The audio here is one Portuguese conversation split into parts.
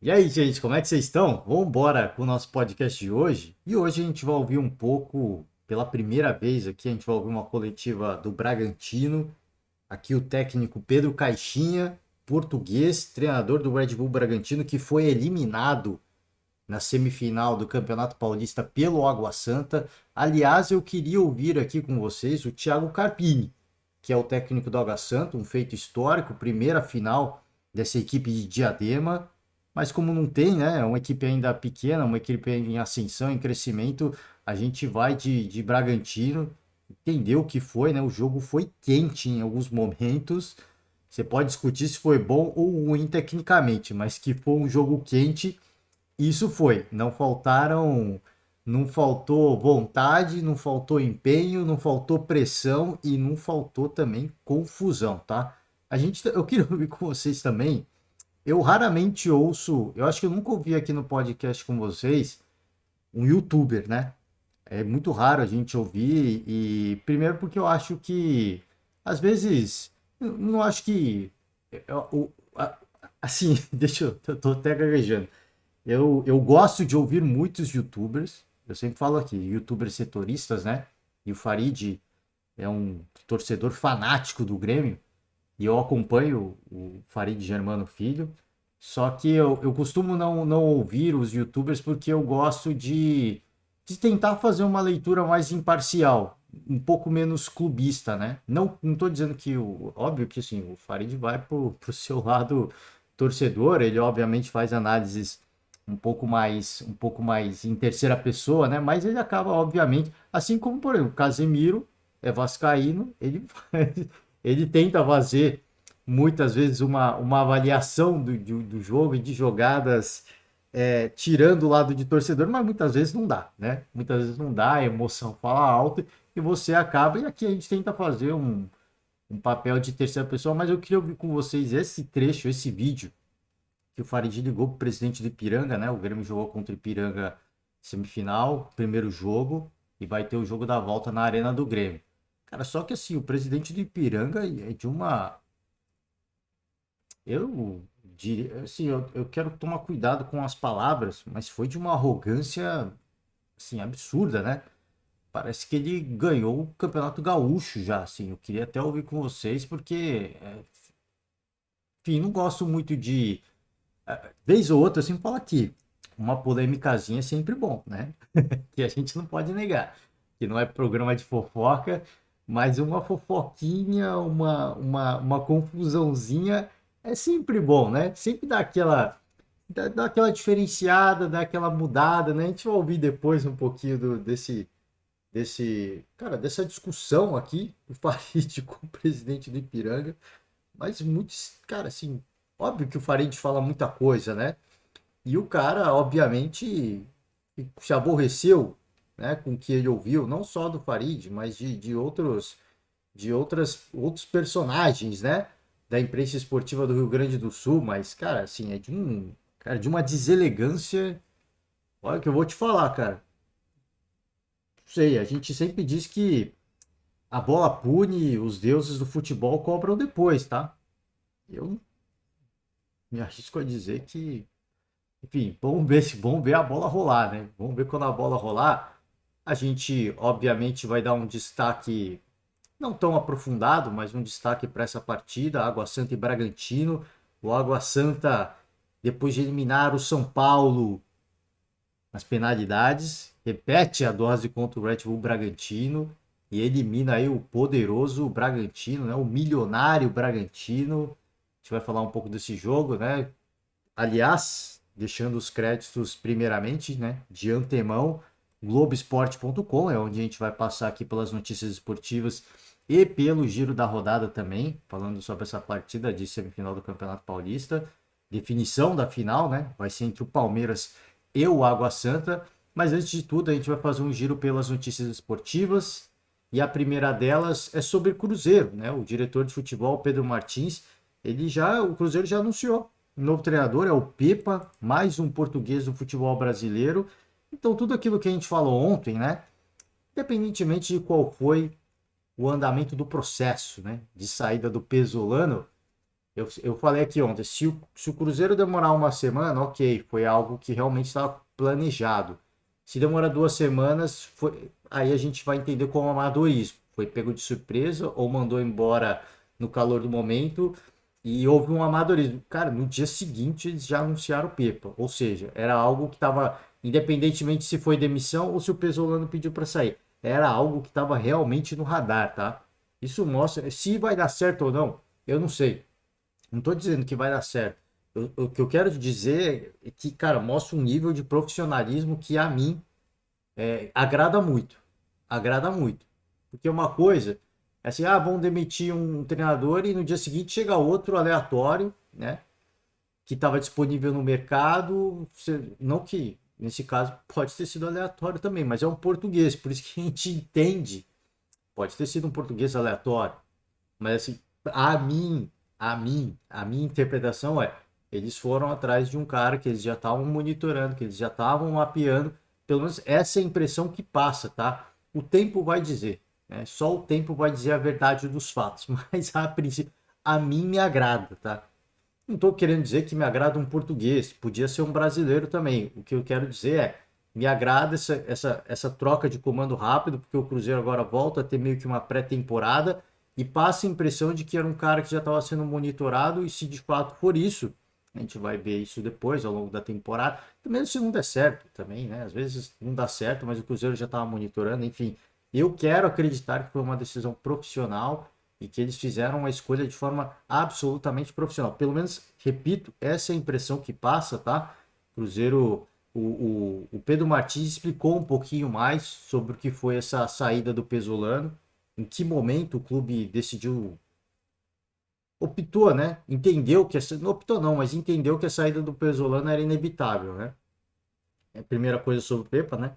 E aí, gente, como é que vocês estão? Vamos embora com o nosso podcast de hoje. E hoje a gente vai ouvir um pouco, pela primeira vez aqui, a gente vai ouvir uma coletiva do Bragantino. Aqui o técnico Pedro Caixinha, português, treinador do Red Bull Bragantino, que foi eliminado na semifinal do Campeonato Paulista pelo Água Santa. Aliás, eu queria ouvir aqui com vocês o Thiago Carpini, que é o técnico do Água Santa, um feito histórico, primeira final dessa equipe de Diadema. Mas como não tem, né, é uma equipe ainda pequena, uma equipe em ascensão, em crescimento, a gente vai de Bragantino, entender o que foi, né? O jogo foi quente em alguns momentos. Você pode discutir se foi bom ou ruim tecnicamente, mas que foi um jogo quente, isso foi. Não faltou vontade, não faltou empenho, não faltou pressão e não faltou também confusão, tá? Eu queria ouvir com vocês também. Eu raramente ouço, eu acho que eu nunca ouvi aqui no podcast com vocês um youtuber, né? É muito raro a gente ouvir e primeiro porque eu acho que às vezes eu não acho que assim, eu tô até gaguejando. Eu gosto de ouvir muitos youtubers. Eu sempre falo aqui, youtubers setoristas, né? E o Farid é um torcedor fanático do Grêmio. E eu acompanho o Farid Germano Filho. Só que eu costumo não ouvir os youtubers porque eu gosto de tentar fazer uma leitura mais imparcial, um pouco menos clubista, né? Não tô dizendo que óbvio que assim, o Farid vai pro seu lado torcedor, ele obviamente faz análises um pouco mais em terceira pessoa, né? Mas ele acaba, obviamente, assim como, por exemplo, o Casemiro é vascaíno, ele tenta fazer muitas vezes uma avaliação do jogo e de jogadas tirando o lado de torcedor, mas muitas vezes não dá, né? Muitas vezes não dá, a emoção fala alto e você acaba, e aqui a gente tenta fazer um papel de terceira pessoa, mas eu queria ouvir com vocês esse trecho, esse vídeo que o Farid ligou pro presidente do Ipiranga, né? O Grêmio jogou contra o Ipiranga semifinal, primeiro jogo, e vai ter o jogo da volta na Arena do Grêmio. Cara, só que assim, o presidente do Ipiranga é de uma. Eu diria. Assim, eu quero tomar cuidado com as palavras, mas foi de uma arrogância, assim, absurda, né? Parece que ele ganhou o Campeonato Gaúcho já, assim. Eu queria até ouvir com vocês, porque, enfim, não gosto muito de vez ou outra, eu sempre falo aqui, uma polêmicazinha é sempre bom, né? Que a gente não pode negar. Que não é programa de fofoca, mas uma fofoquinha, uma confusãozinha é sempre bom, né? Sempre dá aquela diferenciada, dá aquela mudada, né? A gente vai ouvir depois um pouquinho cara, dessa discussão aqui, do Farid com o presidente do Ipiranga, mas muitos, cara, assim, óbvio que o Farid fala muita coisa, né? E o cara, obviamente, se aborreceu, né, com o que ele ouviu, não só do Farid, mas outros personagens, né, da imprensa esportiva do Rio Grande do Sul. Mas, cara, assim, cara, de uma deselegância. Olha que eu vou te falar, cara. Não sei, a gente sempre diz que a bola pune, os deuses do futebol cobram depois, tá? Eu me arrisco a dizer que, enfim, vamos ver a bola rolar, né? Vamos ver quando a bola rolar. A gente, obviamente, vai dar um destaque não tão aprofundado, mas um destaque para essa partida, Água Santa e Bragantino. O Água Santa, depois de eliminar o São Paulo nas penalidades, repete a dose contra o Red Bull Bragantino e elimina aí o poderoso Bragantino, né? O milionário Bragantino. A gente vai falar um pouco desse jogo, né? Aliás, deixando os créditos primeiramente, né, de antemão, Globoesporte.com é onde a gente vai passar aqui pelas notícias esportivas e pelo giro da rodada também, falando sobre essa partida de semifinal do Campeonato Paulista. Definição da final, né? Vai ser entre o Palmeiras e o Água Santa. Mas antes de tudo, a gente vai fazer um giro pelas notícias esportivas. E a primeira delas é sobre o Cruzeiro, né? O diretor de futebol, Pedro Martins, o Cruzeiro já anunciou o novo treinador, é o Pepa, mais um português do futebol brasileiro. Então, tudo aquilo que a gente falou ontem, né? Independentemente de qual foi o andamento do processo, né? De saída do Pesolano, Eu falei aqui ontem, se o Cruzeiro demorar uma semana, ok, foi algo que realmente estava planejado. Se demorar 2 semanas, aí a gente vai entender como amadorismo. Foi pego de surpresa ou mandou embora no calor do momento e houve um amadorismo. Cara, no dia seguinte eles já anunciaram o Pepa. Ou seja, era algo que estava, independentemente se foi demissão ou se o Pesolano pediu para sair, era algo que estava realmente no radar, tá? Isso mostra, se vai dar certo ou não, eu não sei. Não estou dizendo que vai dar certo. O que eu quero dizer é que, cara, mostra um nível de profissionalismo que a mim agrada muito. Agrada muito. Porque uma coisa é assim, vão demitir um treinador e no dia seguinte chega outro aleatório, né? Que estava disponível no mercado. Não que, nesse caso, pode ter sido aleatório também, mas é um português, por isso que a gente entende. Pode ter sido um português aleatório. Mas assim, a minha interpretação é, eles foram atrás de um cara que eles já estavam monitorando, que eles já estavam mapeando, pelo menos essa é a impressão que passa, tá? O tempo vai dizer, né? Só o tempo vai dizer a verdade dos fatos, mas a princípio, a mim me agrada, tá? Não estou querendo dizer que me agrada um português, podia ser um brasileiro também. O que eu quero dizer é, me agrada essa troca de comando rápido, porque o Cruzeiro agora volta a ter meio que uma pré-temporada e passa a impressão de que era um cara que já estava sendo monitorado, e se de fato for isso, a gente vai ver isso depois, ao longo da temporada. Também se não der certo, também, né? Às vezes não dá certo, mas o Cruzeiro já estava monitorando, enfim. Eu quero acreditar que foi uma decisão profissional e que eles fizeram uma escolha de forma absolutamente profissional. Pelo menos, repito, essa é a impressão que passa, tá? Cruzeiro, o Pedro Martins explicou um pouquinho mais sobre o que foi essa saída do Pesolano, em que momento o clube decidiu, optou, né? Entendeu que essa, não optou não, mas entendeu que a saída do Pesolano era inevitável, né? A primeira coisa sobre o Pepa, né?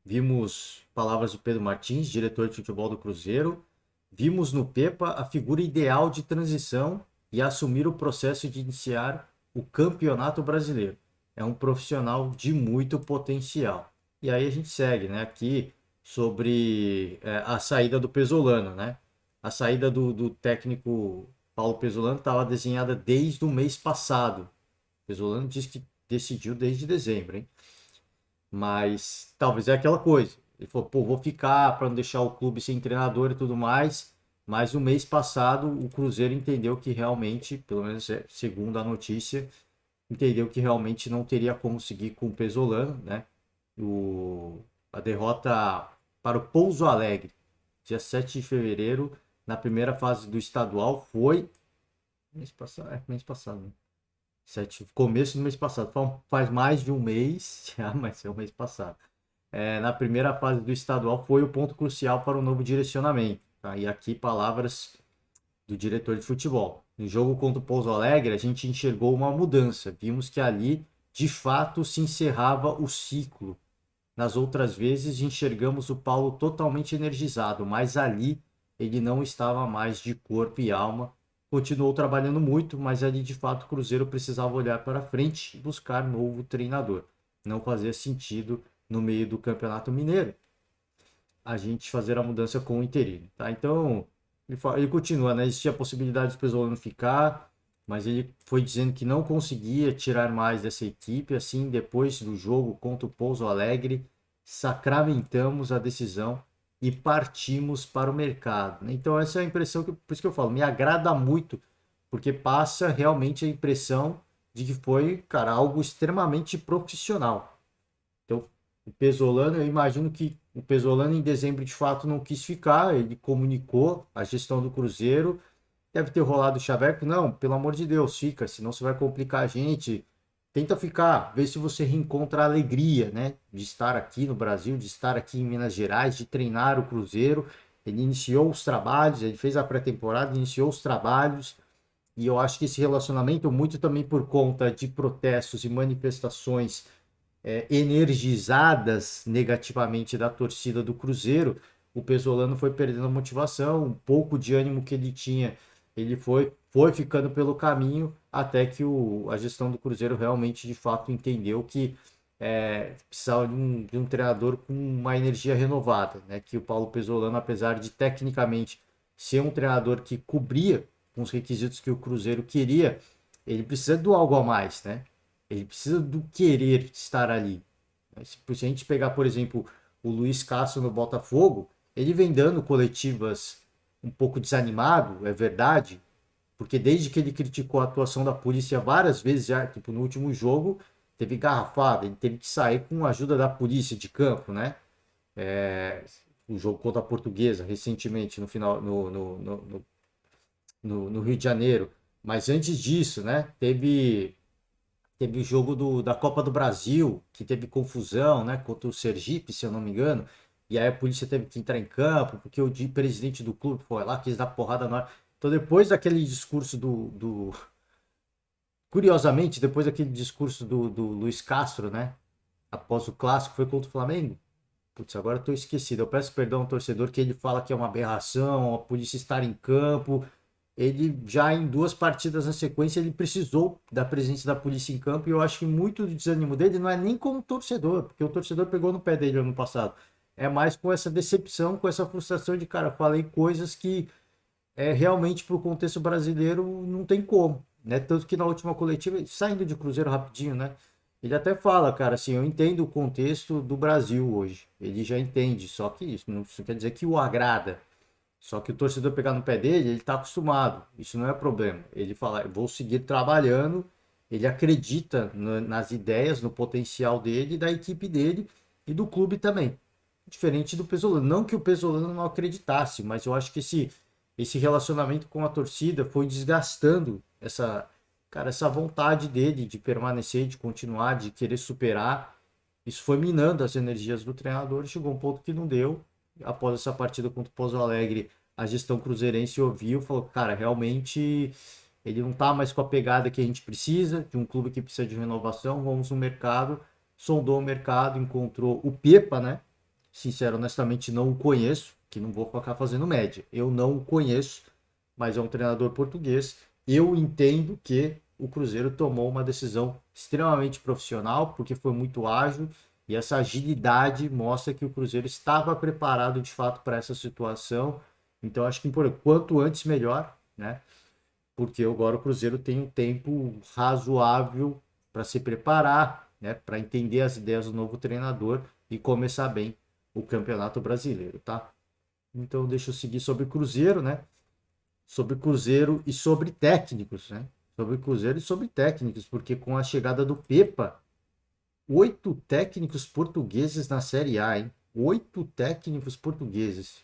Vimos palavras do Pedro Martins, diretor de futebol do Cruzeiro. Vimos no Pepa a figura ideal de transição e assumir o processo de iniciar o Campeonato Brasileiro. É um profissional de muito potencial. E aí a gente segue, né? Aqui sobre a saída do Pesolano, né? A saída do técnico Paulo Pesolano estava desenhada desde o mês passado. O Pesolano disse que decidiu desde dezembro, hein? Mas talvez é aquela coisa. Ele falou, pô, vou ficar para não deixar o clube sem treinador e tudo mais. Mas no mês passado o Cruzeiro entendeu que realmente, pelo menos segundo a notícia, entendeu que realmente não teria como seguir com o Pesolano, né? A derrota para o Pouso Alegre, dia 7 de fevereiro, na primeira fase do estadual, foi mês passado, né? Começo do mês passado. Faz mais de um mês, já, mas é o mês passado. Na primeira fase do estadual foi o ponto crucial para o novo direcionamento. Tá? E aqui palavras do diretor de futebol. No jogo contra o Pouso Alegre, a gente enxergou uma mudança. Vimos que ali, de fato, se encerrava o ciclo. Nas outras vezes, enxergamos o Paulo totalmente energizado, mas ali ele não estava mais de corpo e alma. Continuou trabalhando muito, mas ali de fato o Cruzeiro precisava olhar para frente e buscar novo treinador. Não fazia sentido no meio do Campeonato Mineiro a gente fazer a mudança com o interino, tá? Então, ele continua, né? Existia a possibilidade do Pesolano ficar, mas ele foi dizendo que não conseguia tirar mais dessa equipe. Assim, depois do jogo contra o Pouso Alegre, sacramentamos a decisão e partimos para o mercado, né? Então, essa é a impressão por isso que eu falo, me agrada muito, porque passa realmente a impressão de que foi, cara, algo extremamente profissional. Então, o Pesolano, eu imagino que o Pesolano em dezembro de fato não quis ficar, ele comunicou a gestão do Cruzeiro, deve ter rolado o chaveco, não, pelo amor de Deus, fica, senão você vai complicar a gente, tenta ficar, vê se você reencontra a alegria, né, de estar aqui no Brasil, de estar aqui em Minas Gerais, de treinar o Cruzeiro. Ele iniciou os trabalhos, ele fez a pré-temporada, iniciou os trabalhos, e eu acho que esse relacionamento, muito também por conta de protestos e manifestações energizadas negativamente da torcida do Cruzeiro, o Pesolano foi perdendo a motivação, um pouco de ânimo que ele tinha, ele foi ficando pelo caminho, até que a gestão do Cruzeiro realmente, de fato, entendeu que precisava de um treinador com uma energia renovada, né? Que o Paulo Pesolano, apesar de tecnicamente ser um treinador que cobria com os requisitos que o Cruzeiro queria, ele precisa do algo a mais, né? Ele precisa do querer estar ali. Se a gente pegar, por exemplo, o Luiz Castro no Botafogo, ele vem dando coletivas um pouco desanimado, é verdade, porque desde que ele criticou a atuação da polícia várias vezes, já, tipo, no último jogo, teve garrafada, ele teve que sair com a ajuda da polícia de campo, né? O jogo contra a Portuguesa, recentemente, no final, no Rio de Janeiro. Mas antes disso, né? Teve o jogo da Copa do Brasil, que teve confusão, né? Contra o Sergipe, se eu não me engano. E aí a polícia teve que entrar em campo, porque o presidente do clube foi lá, quis dar porrada na hora. Então, depois daquele discurso Curiosamente, depois daquele discurso do Luiz Castro, né? Após o clássico, foi contra o Flamengo. Putz, agora eu tô esquecido. Eu peço perdão ao torcedor que ele fala que é uma aberração, a polícia estar em campo. Ele já em duas partidas na sequência ele precisou da presença da polícia em campo e eu acho que muito do desânimo dele não é nem como torcedor, porque o torcedor pegou no pé dele ano passado. É mais com essa decepção, com essa frustração de, cara, falei coisas que realmente para o contexto brasileiro não tem como, né? Tanto que na última coletiva, saindo de Cruzeiro rapidinho, né? Ele até fala, cara, assim, eu entendo o contexto do Brasil hoje. Ele já entende, só que isso não quer dizer que o agrada. Só que o torcedor pegar no pé dele, ele está acostumado. Isso não é problema. Ele fala, eu vou seguir trabalhando. Ele acredita nas ideias, no potencial dele, da equipe dele e do clube também. Diferente do Pesolano. Não que o Pesolano não acreditasse, mas eu acho que esse relacionamento com a torcida foi desgastando essa vontade dele de permanecer, de continuar, de querer superar. Isso foi minando as energias do treinador e chegou um ponto que não deu. Após essa partida contra o Pouso Alegre, a gestão cruzeirense ouviu e falou, cara, realmente ele não tá mais com a pegada que a gente precisa, de um clube que precisa de renovação, vamos no mercado, sondou o mercado, encontrou o Pepa, né? Sincero, honestamente, não o conheço, que não vou ficar fazendo média. Eu não o conheço, mas é um treinador português. Eu entendo que o Cruzeiro tomou uma decisão extremamente profissional, porque foi muito ágil, e essa agilidade mostra que o Cruzeiro estava preparado de fato para essa situação. Então, acho que quanto antes melhor, né? Porque agora o Cruzeiro tem um tempo razoável para se preparar, né? Para entender as ideias do novo treinador e começar bem o Campeonato Brasileiro, tá? Então, deixa eu seguir sobre o Cruzeiro, né? Sobre Cruzeiro e sobre técnicos, né? Sobre Cruzeiro e sobre técnicos, porque com a chegada do Pepa, 8 técnicos portugueses na Série A, hein? 8 técnicos portugueses.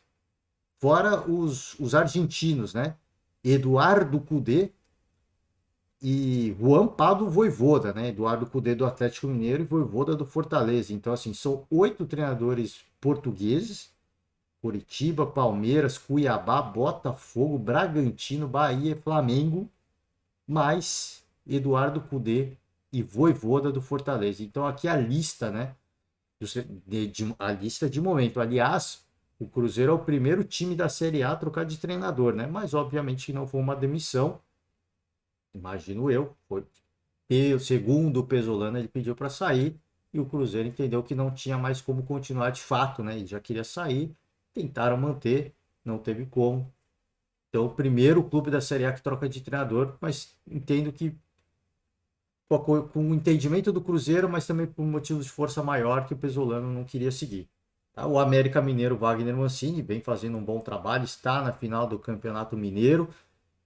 Fora os argentinos, né? Eduardo Cudê e Juan Pablo Vojvoda, né? Eduardo Cudê do Atlético Mineiro e Vojvoda do Fortaleza. Então, assim, são 8 treinadores portugueses. Curitiba, Palmeiras, Cuiabá, Botafogo, Bragantino, Bahia, Flamengo, mais Eduardo Cudê e Vojvoda do Fortaleza. Então aqui a lista, né? A lista de momento. Aliás, o Cruzeiro é o primeiro time da Série A a trocar de treinador, né? Mas obviamente que não foi uma demissão, imagino eu. Foi segundo o Pesolano, ele pediu para sair e o Cruzeiro entendeu que não tinha mais como continuar de fato, né? Ele já queria sair, tentaram manter, não teve como. Então, o primeiro clube da Série A que troca de treinador, mas entendo que com o entendimento do Cruzeiro, mas também por motivos de força maior que o Pesolano não queria seguir. Tá? O América Mineiro Wagner Mancini vem fazendo um bom trabalho, está na final do Campeonato Mineiro.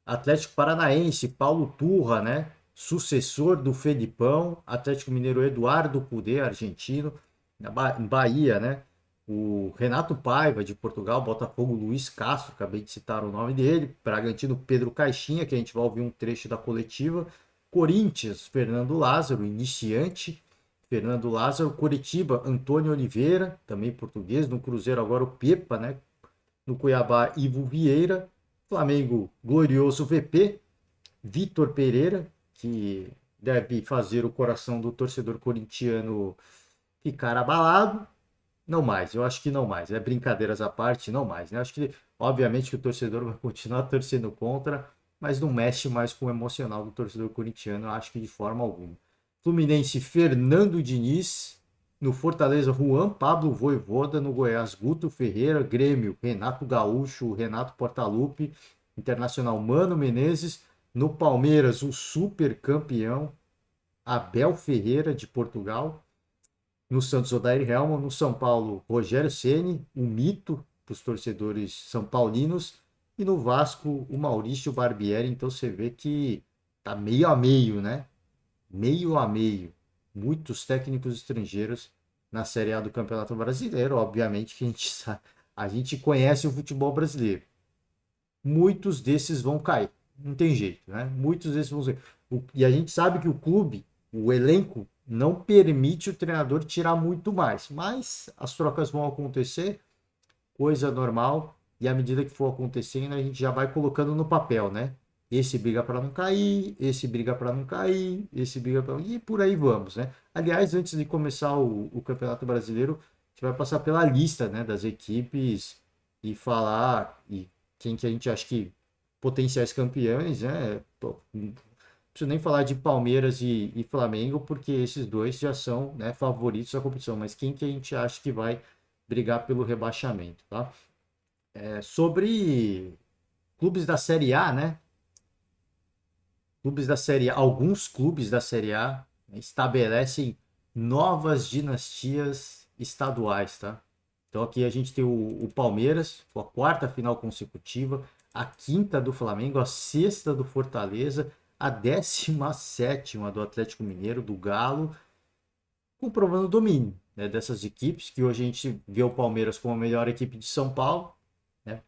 Atlético Paranaense, Paulo Turra, né? Sucessor do Felipão. Atlético Mineiro Eduardo Cudê, argentino. Em Bahia, né? O Renato Paiva, de Portugal. Botafogo, Luiz Castro, acabei de citar o nome dele. Bragantino, Pedro Caixinha, que a gente vai ouvir um trecho da coletiva. Corinthians, Fernando Lázaro, iniciante. Fernando Lázaro. Coritiba, Antônio Oliveira, também português. No Cruzeiro, agora o Pepa, né? No Cuiabá, Ivo Vieira. Flamengo, glorioso VP. Vitor Pereira, que deve fazer o coração do torcedor corintiano ficar abalado. Não mais, eu acho que não mais. É brincadeiras à parte, não mais. Né? Acho que, obviamente, que o torcedor vai continuar torcendo contra, mas não mexe mais com o emocional do torcedor corintiano, eu acho que de forma alguma. Fluminense, Fernando Diniz. No Fortaleza, Juan Pablo Vojvoda. No Goiás, Guto Ferreira. Grêmio, Renato Gaúcho, Renato Portaluppi. Internacional, Mano Menezes. No Palmeiras, o super campeão Abel Ferreira, de Portugal. No Santos, Odair Helman. No São Paulo, Rogério Ceni, o mito para os torcedores são paulinos. E no Vasco, o Maurício Barbieri. Então você vê que tá meio a meio, né? Meio a meio. Muitos técnicos estrangeiros na Série A do Campeonato Brasileiro. Obviamente que a gente conhece o futebol brasileiro. Muitos desses vão cair. Não tem jeito, né? Muitos desses vão cair. E a gente sabe que o clube, o elenco, não permite o treinador tirar muito mais. Mas as trocas vão acontecer, coisa normal. E à medida que for acontecendo, a gente já vai colocando no papel, né? Esse briga para não cair, esse briga para não cair, esse briga para. E por aí vamos, né? Aliás, antes de começar o Campeonato Brasileiro, a gente vai passar pela lista, né, das equipes e falar e quem que a gente acha que potenciais campeões, né? Pô, não preciso nem falar de Palmeiras e Flamengo, porque esses dois já são, né, favoritos da competição, mas quem que a gente acha que vai brigar pelo rebaixamento, tá? Sobre clubes da Série A, né? Clubes da Série A, alguns clubes da Série A, né, estabelecem novas dinastias estaduais, tá? Então aqui a gente tem o Palmeiras, a quarta final consecutiva, a quinta do Flamengo, a sexta do Fortaleza, a 17ª do Atlético Mineiro, do Galo, comprovando o domínio, né, dessas equipes, que hoje a gente vê o Palmeiras como a melhor equipe de São Paulo, né,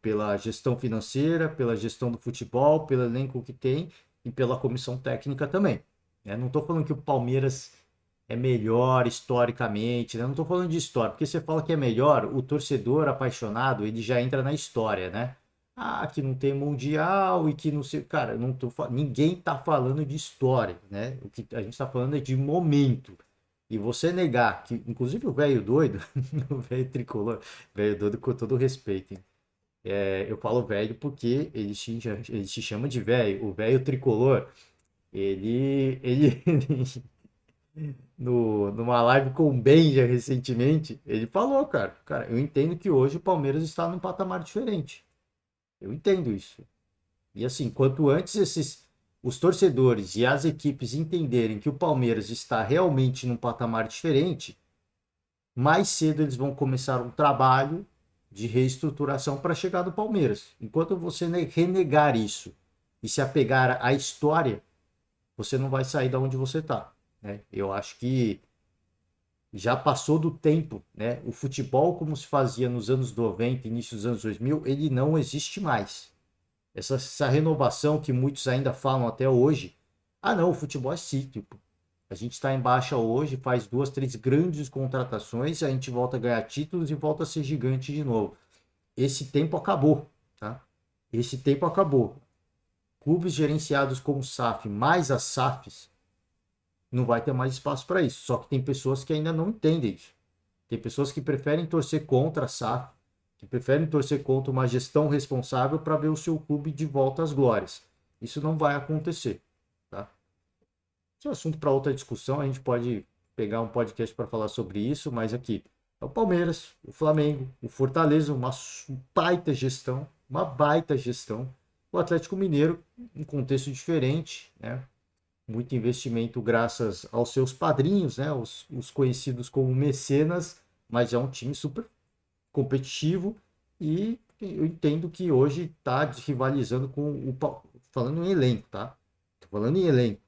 pela gestão financeira, pela gestão do futebol, pelo elenco que tem e pela comissão técnica também, né? Não estou falando que o Palmeiras é melhor historicamente, né? Não estou falando de história, porque você fala que é melhor, o torcedor apaixonado, ele já entra na história, né? Ah, que não tem mundial e que não sei, cara, não tô, ninguém tá falando de história, né? O que a gente está falando é de momento. E você negar que, inclusive o velho doido, o velho tricolor, velho doido com todo respeito, hein? Eu falo velho porque ele se chama de velho, o velho tricolor. Ele numa live com o Benja recentemente, ele falou, cara, eu entendo que hoje o Palmeiras está num patamar diferente. Eu entendo isso. E assim, quanto antes os torcedores e as equipes entenderem que o Palmeiras está realmente num patamar diferente, mais cedo eles vão começar um trabalho de reestruturação para chegar no Palmeiras. Enquanto você renegar isso e se apegar à história, você não vai sair da onde você está, né? Eu acho que já passou do tempo, né? O futebol como se fazia nos anos 90, início dos anos 2000, ele não existe mais. Essa renovação que muitos ainda falam até hoje, ah não, o futebol é cíclico. A gente está em baixa hoje, faz duas, três grandes contratações, a gente volta a ganhar títulos e volta a ser gigante de novo. Esse tempo acabou, tá? Esse tempo acabou. Clubes gerenciados como SAF, mais as SAFs, não vai ter mais espaço para isso. Só que tem pessoas que ainda não entendem isso. Tem pessoas que preferem torcer contra a SAF, que preferem torcer contra uma gestão responsável para ver o seu clube de volta às glórias. Isso não vai acontecer, tá? Esse é um assunto para outra discussão, a gente pode pegar um podcast para falar sobre isso, mas aqui é o Palmeiras, o Flamengo, o Fortaleza, uma baita gestão. O Atlético Mineiro, um contexto diferente, né? Muito investimento graças aos seus padrinhos, né? Os conhecidos como mecenas, mas é um time super competitivo e eu entendo que hoje está rivalizando com falando em elenco, tá? Tô falando em elenco,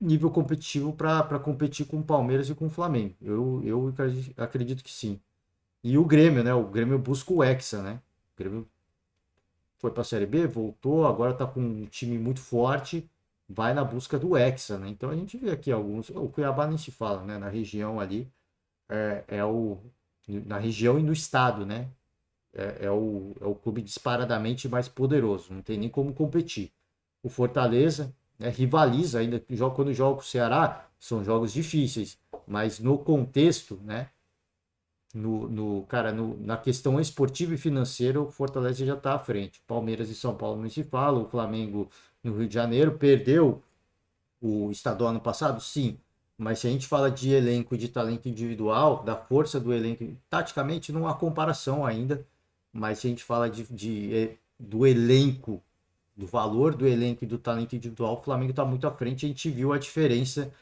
nível competitivo para competir com o Palmeiras e com o Flamengo. Eu acredito que sim. E o Grêmio, né? O Grêmio busca o Hexa, né? O Grêmio foi para a Série B, voltou, agora está com um time muito forte, vai na busca do Hexa, né? Então a gente vê aqui alguns. O Cuiabá nem se fala, né? Na região ali, é o. Na região e no estado, né? É o clube disparadamente mais poderoso, não tem nem como competir. O Fortaleza, né, rivaliza ainda, quando joga com o Ceará, são jogos difíceis, mas no contexto, né? Na questão esportiva e financeira, o Fortaleza já está à frente. Palmeiras e São Paulo não se fala, o Flamengo no Rio de Janeiro perdeu o estadual ano passado, sim. Mas se a gente fala de elenco e de talento individual, da força do elenco, taticamente não há comparação ainda, mas se a gente fala do elenco, do valor do elenco e do talento individual, o Flamengo está muito à frente. A gente viu a diferença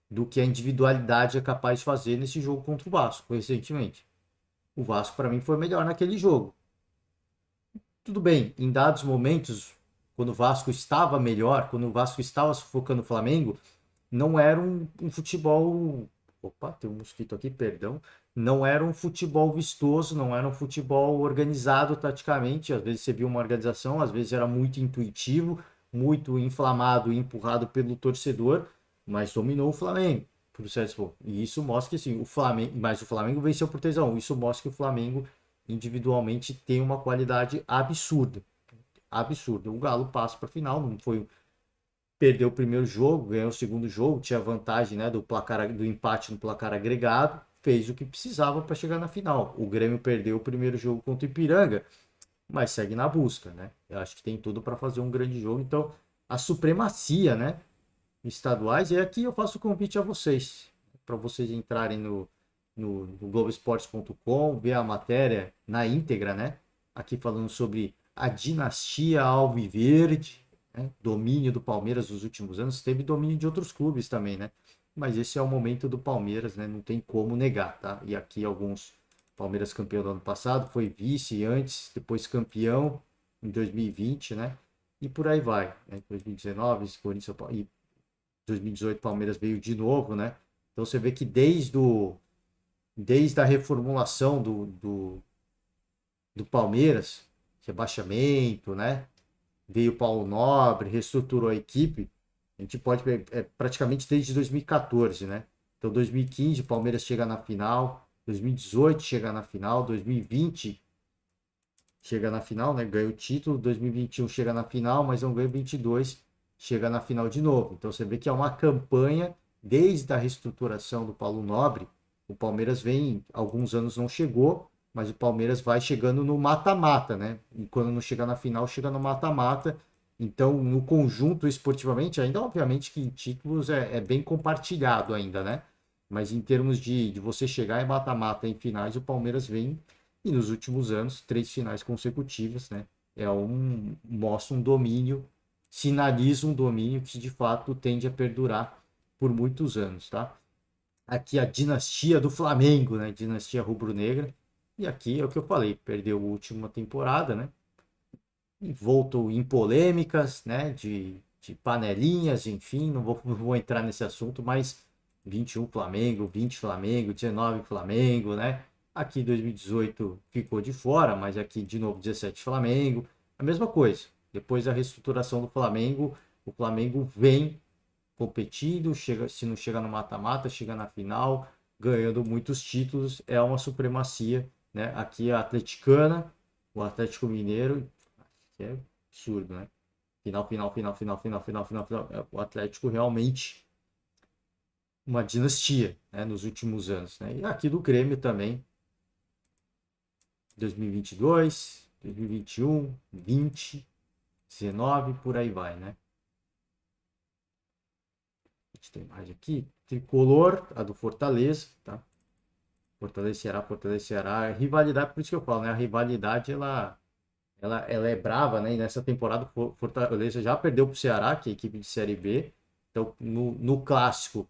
do que a individualidade é capaz de fazer nesse jogo contra o Vasco, recentemente. O Vasco, para mim, foi melhor naquele jogo. Tudo bem, em dados momentos, quando o Vasco estava melhor, quando o Vasco estava sufocando o Flamengo, não era um futebol. Opa, tem um mosquito aqui, perdão. Não era um futebol vistoso, não era um futebol organizado taticamente. Às vezes você viu uma organização, às vezes era muito intuitivo, muito inflamado e empurrado pelo torcedor, mas dominou o Flamengo. E isso mostra que assim, o Flamengo, mas o Flamengo venceu por 3-1. Isso mostra que o Flamengo individualmente tem uma qualidade absurda. Absurda. O Galo passa para a final, não foi, perdeu o primeiro jogo, ganhou o segundo jogo, tinha vantagem, né, do empate no placar agregado, fez o que precisava para chegar na final. O Grêmio perdeu o primeiro jogo contra o Ipiranga, mas segue na busca, né? Eu acho que tem tudo para fazer um grande jogo. Então, a supremacia, né, estaduais, e aqui eu faço o convite a vocês, para vocês entrarem no Globoesporte.com, ver a matéria na íntegra, né? Aqui falando sobre a dinastia Alviverde, né? Domínio do Palmeiras nos últimos anos, teve domínio de outros clubes também, né? Mas esse é o momento do Palmeiras, né? Não tem como negar, tá? E aqui alguns, Palmeiras campeão do ano passado, foi vice antes, depois campeão em 2020, né? E por aí vai, né? 2019, Corinthians e 2018 Palmeiras veio de novo, né? Então você vê que desde a reformulação do Palmeiras, rebaixamento, né? Veio o Paulo Nobre, reestruturou a equipe. A gente pode praticamente desde 2014, né? Então 2015 o Palmeiras chega na final, 2018 chega na final, 2020 chega na final, né? Ganha o título, 2021 chega na final, mas não ganha 22, chega na final de novo. Então você vê que é uma campanha desde a reestruturação do Paulo Nobre. O Palmeiras vem, alguns anos não chegou, mas o Palmeiras vai chegando no mata-mata, né? E quando não chega na final, chega no mata-mata. Então, no conjunto esportivamente, ainda obviamente que em títulos é bem compartilhado ainda, né? Mas em termos de você chegar em mata-mata em finais, o Palmeiras vem, e nos últimos anos, 3 finais consecutivas, né? Mostra um domínio, sinaliza um domínio que de fato tende a perdurar por muitos anos, tá? Aqui a dinastia do Flamengo, né? Dinastia rubro-negra. E aqui é o que eu falei, perdeu a última temporada, né? E voltou em polêmicas, né? De panelinhas, enfim, não vou entrar nesse assunto, mas 21 Flamengo, 20 Flamengo, 19 Flamengo, né? Aqui 2018 ficou de fora, mas aqui de novo 17 Flamengo. A mesma coisa. Depois da reestruturação do Flamengo, o Flamengo vem competindo, chega, se não chega no mata-mata, chega na final, ganhando muitos títulos, é uma supremacia, né? Aqui a Atleticana, o Atlético Mineiro, que é absurdo, né? Final, final, final, final, final, final, final, final. O Atlético realmente uma dinastia, né, nos últimos anos, né? E aqui do Grêmio também, 2022, 2021, 20, 19, por aí vai, né? A gente tem mais aqui, Tricolor, a do Fortaleza, tá? Fortaleza, Ceará, rivalidade, por isso que eu falo, né? A rivalidade, ela é brava, né? E nessa temporada o Fortaleza já perdeu para o Ceará, que é a equipe de Série B. Então, no clássico,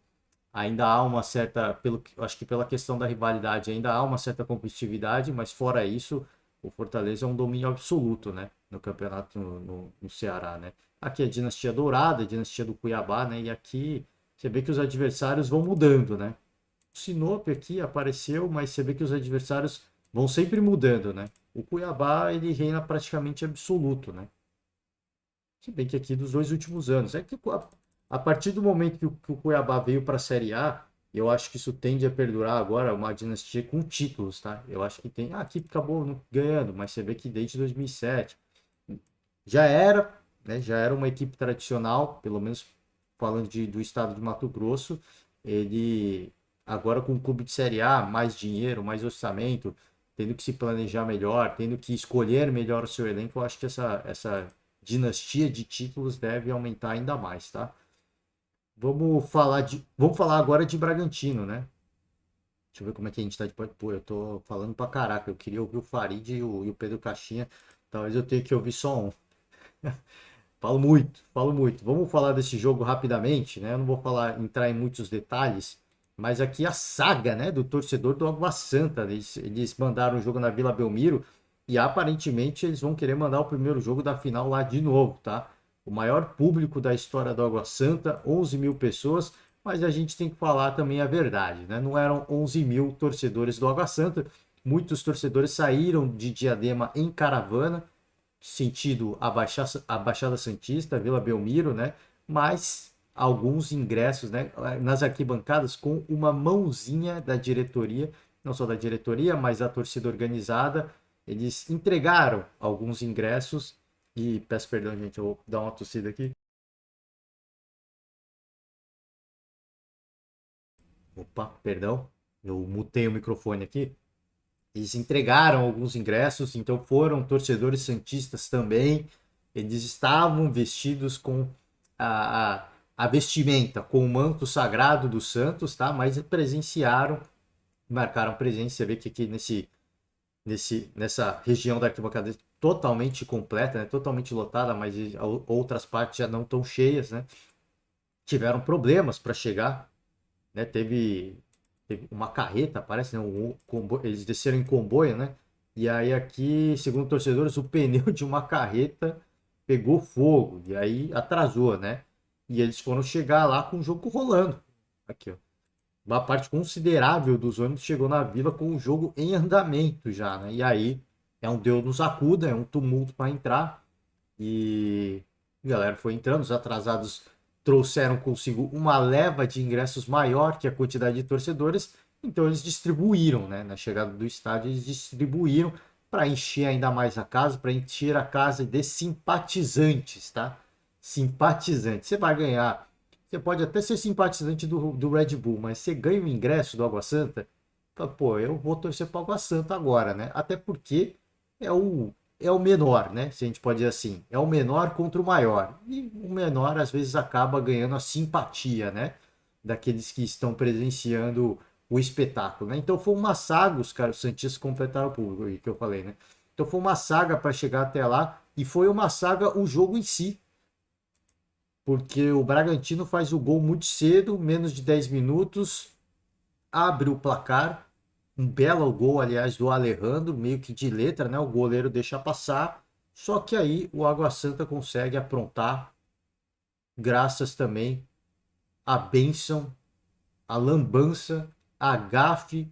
ainda há uma certa, acho que pela questão da rivalidade, ainda há uma certa competitividade, mas fora isso, o Fortaleza é um domínio absoluto, né? No campeonato no Ceará, né? Aqui é a dinastia dourada, a dinastia do Cuiabá, né? E aqui você vê que os adversários vão mudando, né? O Sinop aqui apareceu, mas você vê que os adversários vão sempre mudando, né? O Cuiabá, ele reina praticamente absoluto, né? Se bem que aqui dos 2 últimos anos. É que a partir do momento que o Cuiabá veio para a Série A, eu acho que isso tende a perdurar agora, uma dinastia com títulos, tá? Eu acho que tem. Ah, aqui acabou ganhando, mas você vê que desde 2007 já era, né? Já era uma equipe tradicional, pelo menos falando do estado de Mato Grosso. Ele agora com o clube de Série A, mais dinheiro, mais orçamento, tendo que se planejar melhor, tendo que escolher melhor o seu elenco, eu acho que essa dinastia de títulos deve aumentar ainda mais, tá? Vamos falar agora de Bragantino, né? Deixa eu ver como é que a gente tá de. Pô, eu tô falando pra caraca. Eu queria ouvir o Farid e o Pedro Caixinha. Talvez eu tenha que ouvir só um. Falo muito, falo muito. Vamos falar desse jogo rapidamente, né? Eu não vou entrar em muitos detalhes, mas aqui a saga, né, do torcedor do Água Santa. Eles mandaram o jogo na Vila Belmiro e aparentemente eles vão querer mandar o primeiro jogo da final lá de novo, tá? O maior público da história do Água Santa, 11 mil pessoas, mas a gente tem que falar também a verdade, né? Não eram 11 mil torcedores do Água Santa, muitos torcedores saíram de Diadema em caravana sentido a Baixada Santista, Vila Belmiro, né? Mas alguns ingressos, né, nas arquibancadas com uma mãozinha da diretoria, não só da diretoria, mas da torcida organizada. Eles entregaram alguns ingressos e peço perdão, gente, eu vou dar uma tossida aqui. Opa, perdão, eu mutei o microfone aqui. Eles entregaram alguns ingressos, então foram torcedores santistas também. Eles estavam vestidos com a, a vestimenta, com o manto sagrado dos Santos, tá? Mas presenciaram, marcaram presença. Você vê que aqui nessa região da arquibancada é totalmente completa, né? Totalmente lotada, mas outras partes já não estão cheias, né? Tiveram problemas para chegar, né? Teve uma carreta, parece, né? Eles desceram em comboio, né? E aí aqui, segundo torcedores, o pneu de uma carreta pegou fogo e aí atrasou, né? E eles foram chegar lá com o jogo rolando. Aqui, ó. Uma parte considerável dos ônibus chegou na vila com o jogo em andamento já, né? E aí é um Deus nos acuda, é um tumulto para entrar. E a galera foi entrando, os atrasados trouxeram consigo uma leva de ingressos maior que a quantidade de torcedores, então eles distribuíram, né? Na chegada do estádio, eles distribuíram para encher ainda mais a casa, para encher a casa de simpatizantes, tá? Simpatizantes. Você vai ganhar. Você pode até ser simpatizante do Red Bull, mas você ganha o ingresso do Água Santa, fala, pô, eu vou torcer para o Água Santa agora, né? Até porque é o menor, né? Se a gente pode dizer assim, é o menor contra o maior. E o menor às vezes acaba ganhando a simpatia, né? Daqueles que estão presenciando o espetáculo, né? Então foi uma saga, os caras, os Santistas completaram o público, aí que eu falei, né? Então foi uma saga para chegar até lá e foi uma saga o jogo em si, porque o Bragantino faz o gol muito cedo, menos de 10 minutos, abre o placar, um belo gol, aliás, do Alejandro, meio que de letra, né? O goleiro deixa passar. Só que aí o Água Santa consegue aprontar, graças também à bênção, à lambança, à gafe,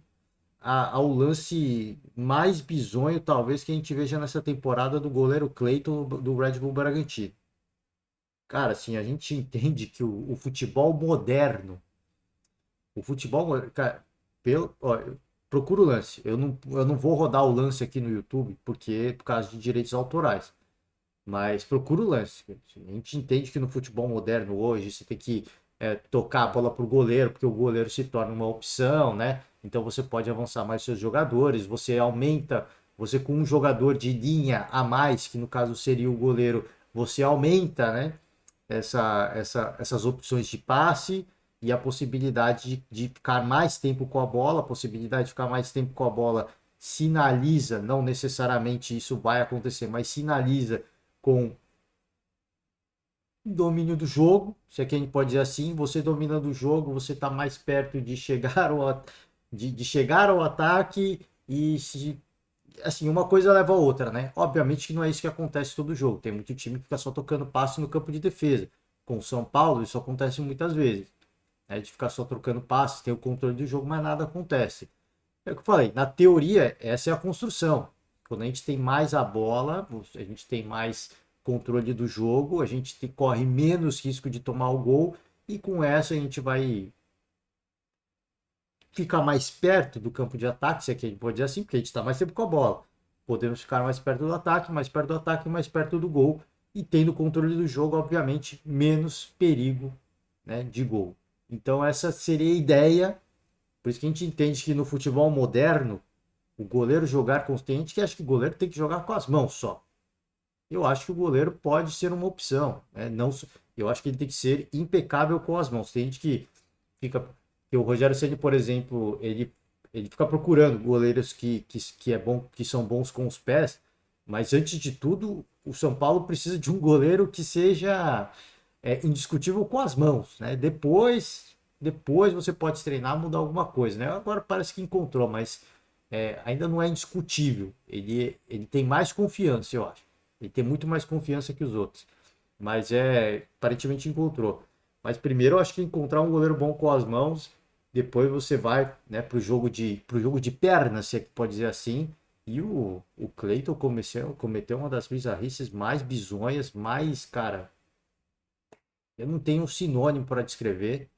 ao lance mais bizonho, talvez, que a gente veja nessa temporada do goleiro Cleiton do Red Bull Bragantino. Cara, assim, a gente entende que o futebol moderno, cara, ó, procura o lance. Eu não vou rodar o lance aqui no YouTube, porque por causa de direitos autorais. Mas procura o lance. A gente entende que no futebol moderno hoje você tem que tocar a bola pro goleiro, porque o goleiro se torna uma opção, né? Então você pode avançar mais seus jogadores, você aumenta, você com um jogador de linha a mais, que no caso seria o goleiro, você aumenta, né? Essas opções de passe e a possibilidade de ficar mais tempo com a bola, a possibilidade de ficar mais tempo com a bola sinaliza, não necessariamente isso vai acontecer, mas sinaliza com domínio do jogo, se é que a gente pode dizer assim, você dominando o jogo, você está mais perto de chegar de chegar ao ataque e se assim, uma coisa leva a outra, né? Obviamente que não é isso que acontece todo jogo. Tem muito time que fica só tocando passe no campo de defesa. Com o São Paulo, isso acontece muitas vezes. Né? De ficar só trocando passes, tem o controle do jogo, mas nada acontece. É o que eu falei, na teoria, essa é a construção. Quando a gente tem mais a bola, a gente tem mais controle do jogo, a gente corre menos risco de tomar o gol, e com essa a gente vai ficar mais perto do campo de ataque, se é que a gente pode dizer assim, porque a gente está mais tempo com a bola. Podemos ficar mais perto do ataque, mais perto do ataque, mais perto do gol, e tendo controle do jogo, obviamente, menos perigo, né, de gol. Então essa seria a ideia. Por isso que a gente entende que no futebol moderno, o goleiro jogar com tem gente que acha que o goleiro tem que jogar com as mãos só. Eu acho que o goleiro pode ser uma opção. Né? Não, eu acho que ele tem que ser impecável com as mãos. Tem gente que fica. Que o Rogério Ceni, por exemplo, ele Ele fica procurando goleiros que é bom, que são bons com os pés, mas antes de tudo, o São Paulo precisa de um goleiro que seja indiscutível com as mãos, né? Depois você pode treinar, mudar alguma coisa, né? Agora parece que encontrou, mas ainda não é indiscutível. Ele tem mais confiança, eu acho. Ele tem muito mais confiança que os outros. Mas aparentemente encontrou. Mas primeiro eu acho que encontrar um goleiro bom com as mãos, depois você vai, né, pro jogo de perna, se é que pode dizer assim. E o Cleiton cometeu uma das bizarrices mais bizonhas, mais, cara, eu não tenho um sinônimo para descrever,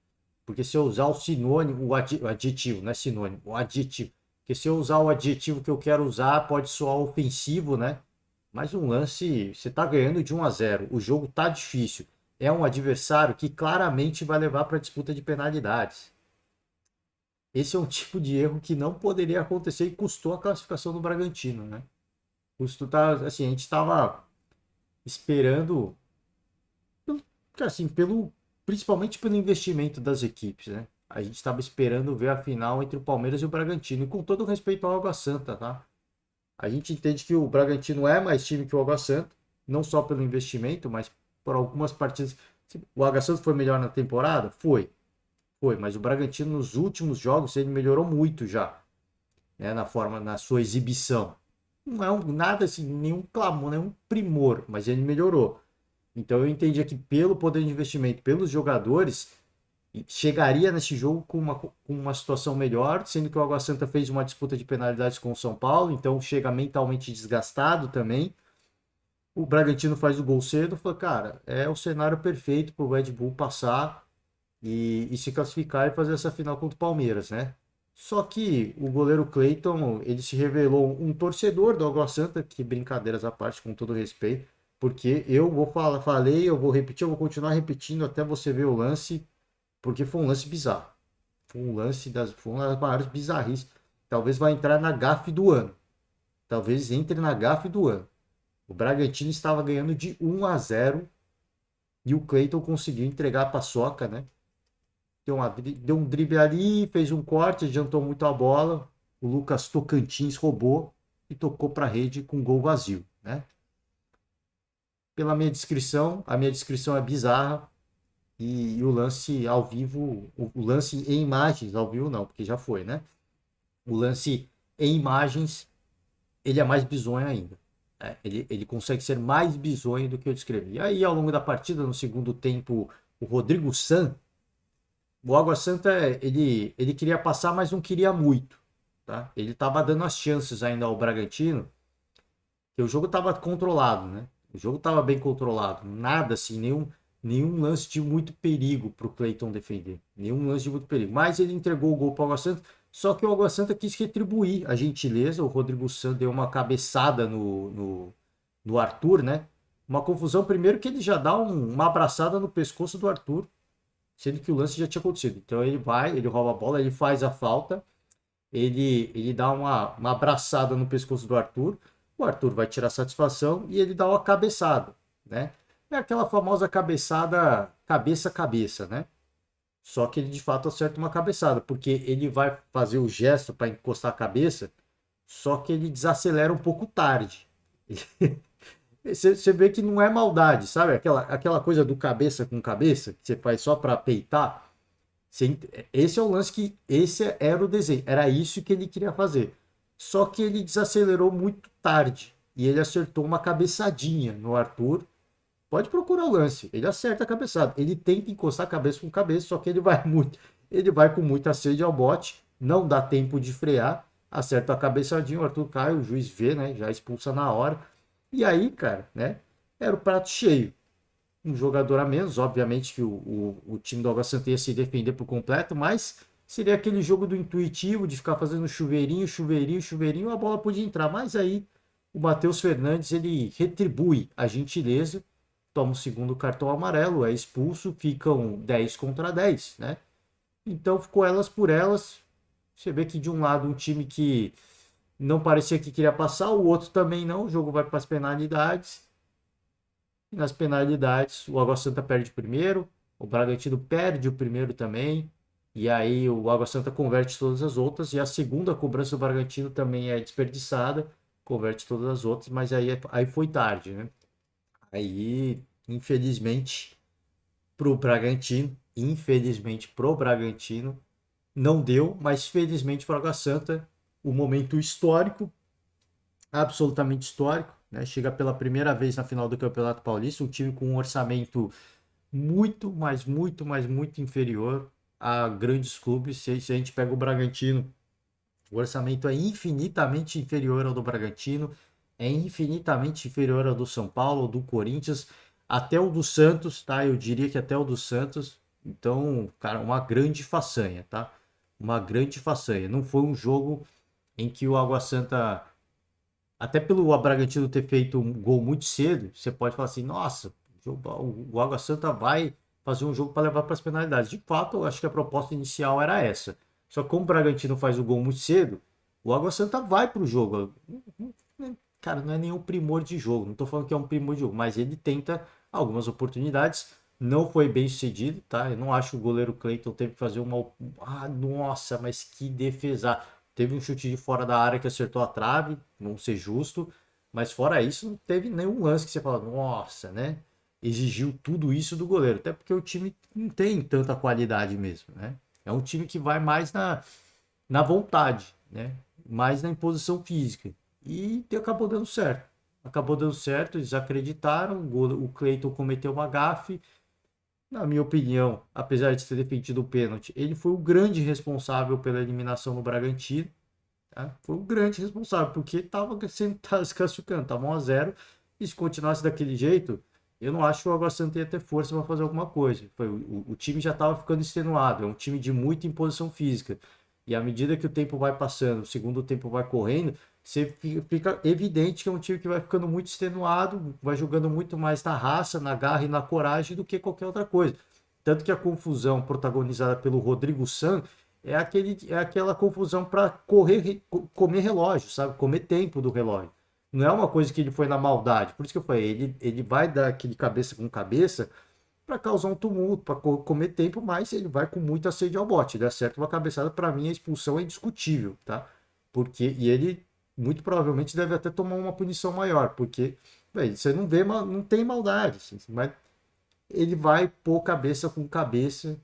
porque se eu usar o sinônimo, o adjetivo, não é sinônimo, o adjetivo. Porque se eu usar o adjetivo que eu quero usar, pode soar ofensivo, né? Mas um lance, você tá ganhando de 1-0, o jogo tá difícil. É um adversário que claramente vai levar para disputa de penalidades. Esse é um tipo de erro que não poderia acontecer e custou a classificação do Bragantino, né? Custou, tá, assim, a gente estava esperando, assim, principalmente pelo investimento das equipes, né? A gente estava esperando ver a final entre o Palmeiras e o Bragantino, e com todo respeito ao Água Santa, tá? A gente entende que o Bragantino é mais time que o Água Santa, não só pelo investimento, mas por algumas partidas. O Água Santa foi melhor na temporada? Foi, mas o Bragantino nos últimos jogos ele melhorou muito já, né, na sua exibição. Não é nada assim, nenhum clamor, nenhum primor, mas ele melhorou. Então eu entendia que pelo poder de investimento, pelos jogadores, chegaria nesse jogo com uma situação melhor, sendo que o Água Santa fez uma disputa de penalidades com o São Paulo, então chega mentalmente desgastado também. O Bragantino faz o gol cedo, falou, cara, é o cenário perfeito para o Red Bull passar e se classificar e fazer essa final contra o Palmeiras, né? Só que o goleiro Cleiton, ele se revelou um torcedor do Água Santa, que brincadeiras à parte, com todo respeito, porque eu vou falar, falei, eu vou repetir, eu vou continuar repetindo até você ver o lance, porque foi um lance bizarro. Foi uma das maiores bizarrices. Talvez vai entrar na gafe do ano. Talvez entre na gafe do ano. O Bragantino estava ganhando de 1-0 e o Cleiton conseguiu entregar a paçoca, né? Deu um drible ali, fez um corte, adiantou muito a bola. O Lucas Tocantins roubou e tocou para a rede com gol vazio, né? Pela minha descrição, a minha descrição é bizarra e o lance ao vivo, o lance em imagens, ao vivo não, porque já foi, né? O lance em imagens, ele é mais bizonho ainda. Ele consegue ser mais bizonho do que eu descrevi. Aí, ao longo da partida, no segundo tempo, o Rodrigo San, o Água Santa, ele queria passar, mas não queria muito. Tá? Ele estava dando as chances ainda ao Bragantino, que o jogo estava controlado, né? O jogo estava bem controlado. Nada assim, nenhum lance de muito perigo para o Cleiton defender. Nenhum lance de muito perigo. Mas ele entregou o gol para o Água Santa, só que o Água Santa quis retribuir a gentileza. O Rodrigo Santos deu uma cabeçada no Arthur, né? Uma confusão, primeiro que ele já dá uma abraçada no pescoço do Arthur, sendo que o lance já tinha acontecido. Então ele rouba a bola, ele faz a falta, ele dá uma abraçada no pescoço do Arthur, o Arthur vai tirar satisfação e ele dá uma cabeçada, né? É aquela famosa cabeçada cabeça a cabeça, né? Só que ele de fato acerta uma cabeçada, porque ele vai fazer o gesto para encostar a cabeça, só que ele desacelera um pouco tarde. Você vê que não é maldade, sabe? Aquela coisa do cabeça com cabeça, que você faz só para peitar. Esse é o lance que. Esse era o desenho. Era isso que ele queria fazer. Só que ele desacelerou muito tarde. E ele acertou uma cabeçadinha no Arthur. Pode procurar o lance. Ele acerta a cabeçada. Ele tenta encostar a cabeça com cabeça, só que ele vai muito. Ele vai com muita sede ao bote. Não dá tempo de frear. Acerta a cabeçadinha, o Arthur cai, o juiz vê, né? Já expulsa na hora. E aí, cara, né? Era o prato cheio. Um jogador a menos, obviamente que o time do Água Santa ia se defender por completo, mas seria aquele jogo do intuitivo de ficar fazendo chuveirinho, chuveirinho, chuveirinho, a bola podia entrar. Mas aí o Matheus Fernandes ele retribui a gentileza, toma o segundo cartão amarelo, é expulso, ficam 10 contra 10, né? Então ficou elas por elas. Você vê que de um lado um time que não parecia que queria passar, o outro também não. O jogo vai para as penalidades. E nas penalidades, o Água Santa perde o primeiro, o Bragantino perde o primeiro também. E aí o Água Santa converte todas as outras, e a segunda cobrança do Bragantino também é desperdiçada, converte todas as outras, mas aí foi tarde, né? Aí, infelizmente pro Bragantino, não deu, mas felizmente para o Água Santa, o momento histórico, absolutamente histórico, né? Chega pela primeira vez na final do Campeonato Paulista, um time com um orçamento muito, mas muito, mas muito inferior a grandes clubes. Se a gente pega o Bragantino, o orçamento é infinitamente inferior ao do Bragantino, é infinitamente inferior ao do São Paulo, ao do Corinthians, até o do Santos, tá? Eu diria que até o do Santos. Então, cara, uma grande façanha, tá? Uma grande façanha. Não foi um jogo em que o Água Santa, até pelo Bragantino ter feito um gol muito cedo, você pode falar assim, nossa, o Água Santa vai fazer um jogo para levar para as penalidades. De fato, eu acho que a proposta inicial era essa. Só que como o Bragantino faz o gol muito cedo, o Água Santa vai para o jogo. Cara, não é nenhum primor de jogo, não estou falando que é um primor de jogo, mas ele tenta algumas oportunidades. Não foi bem sucedido, tá? Eu não acho que o goleiro Cleiton teve que fazer uma. Ah, nossa, mas que defesa! Teve um chute de fora da área que acertou a trave, vamos ser justo, mas fora isso, não teve nenhum lance que você fala, nossa, né? Exigiu tudo isso do goleiro, até porque o time não tem tanta qualidade mesmo, né? É um time que vai mais na vontade, né? Mais na imposição física. E acabou dando certo. Acabou dando certo, eles acreditaram, o Cleiton cometeu uma gafe. Na minha opinião, apesar de ter defendido o pênalti, ele foi o grande responsável pela eliminação no Bragantino. Tá? Foi o grande responsável, porque estava sendo se classificando, estava 1-0. E se continuasse daquele jeito, eu não acho que o Água Santa ia ter força para fazer alguma coisa. O time já estava ficando extenuado, é um time de muita imposição física. E à medida que o tempo vai passando, o segundo tempo vai correndo, fica evidente que é um time que vai ficando muito extenuado, vai jogando muito mais na raça, na garra e na coragem do que qualquer outra coisa. Tanto que a confusão protagonizada pelo Rodrigo San é aquela confusão para comer relógio, sabe? Comer tempo do relógio. Não é uma coisa que ele foi na maldade. Por isso que eu falei, ele vai dar aquele cabeça com cabeça para causar um tumulto, para comer tempo, mas ele vai com muita sede ao bote. Ele acerta uma cabeçada, para mim a expulsão é indiscutível, tá? E ele muito provavelmente deve até tomar uma punição maior, porque véio, você não vê, não tem maldade, assim, mas ele vai pôr cabeça com cabeça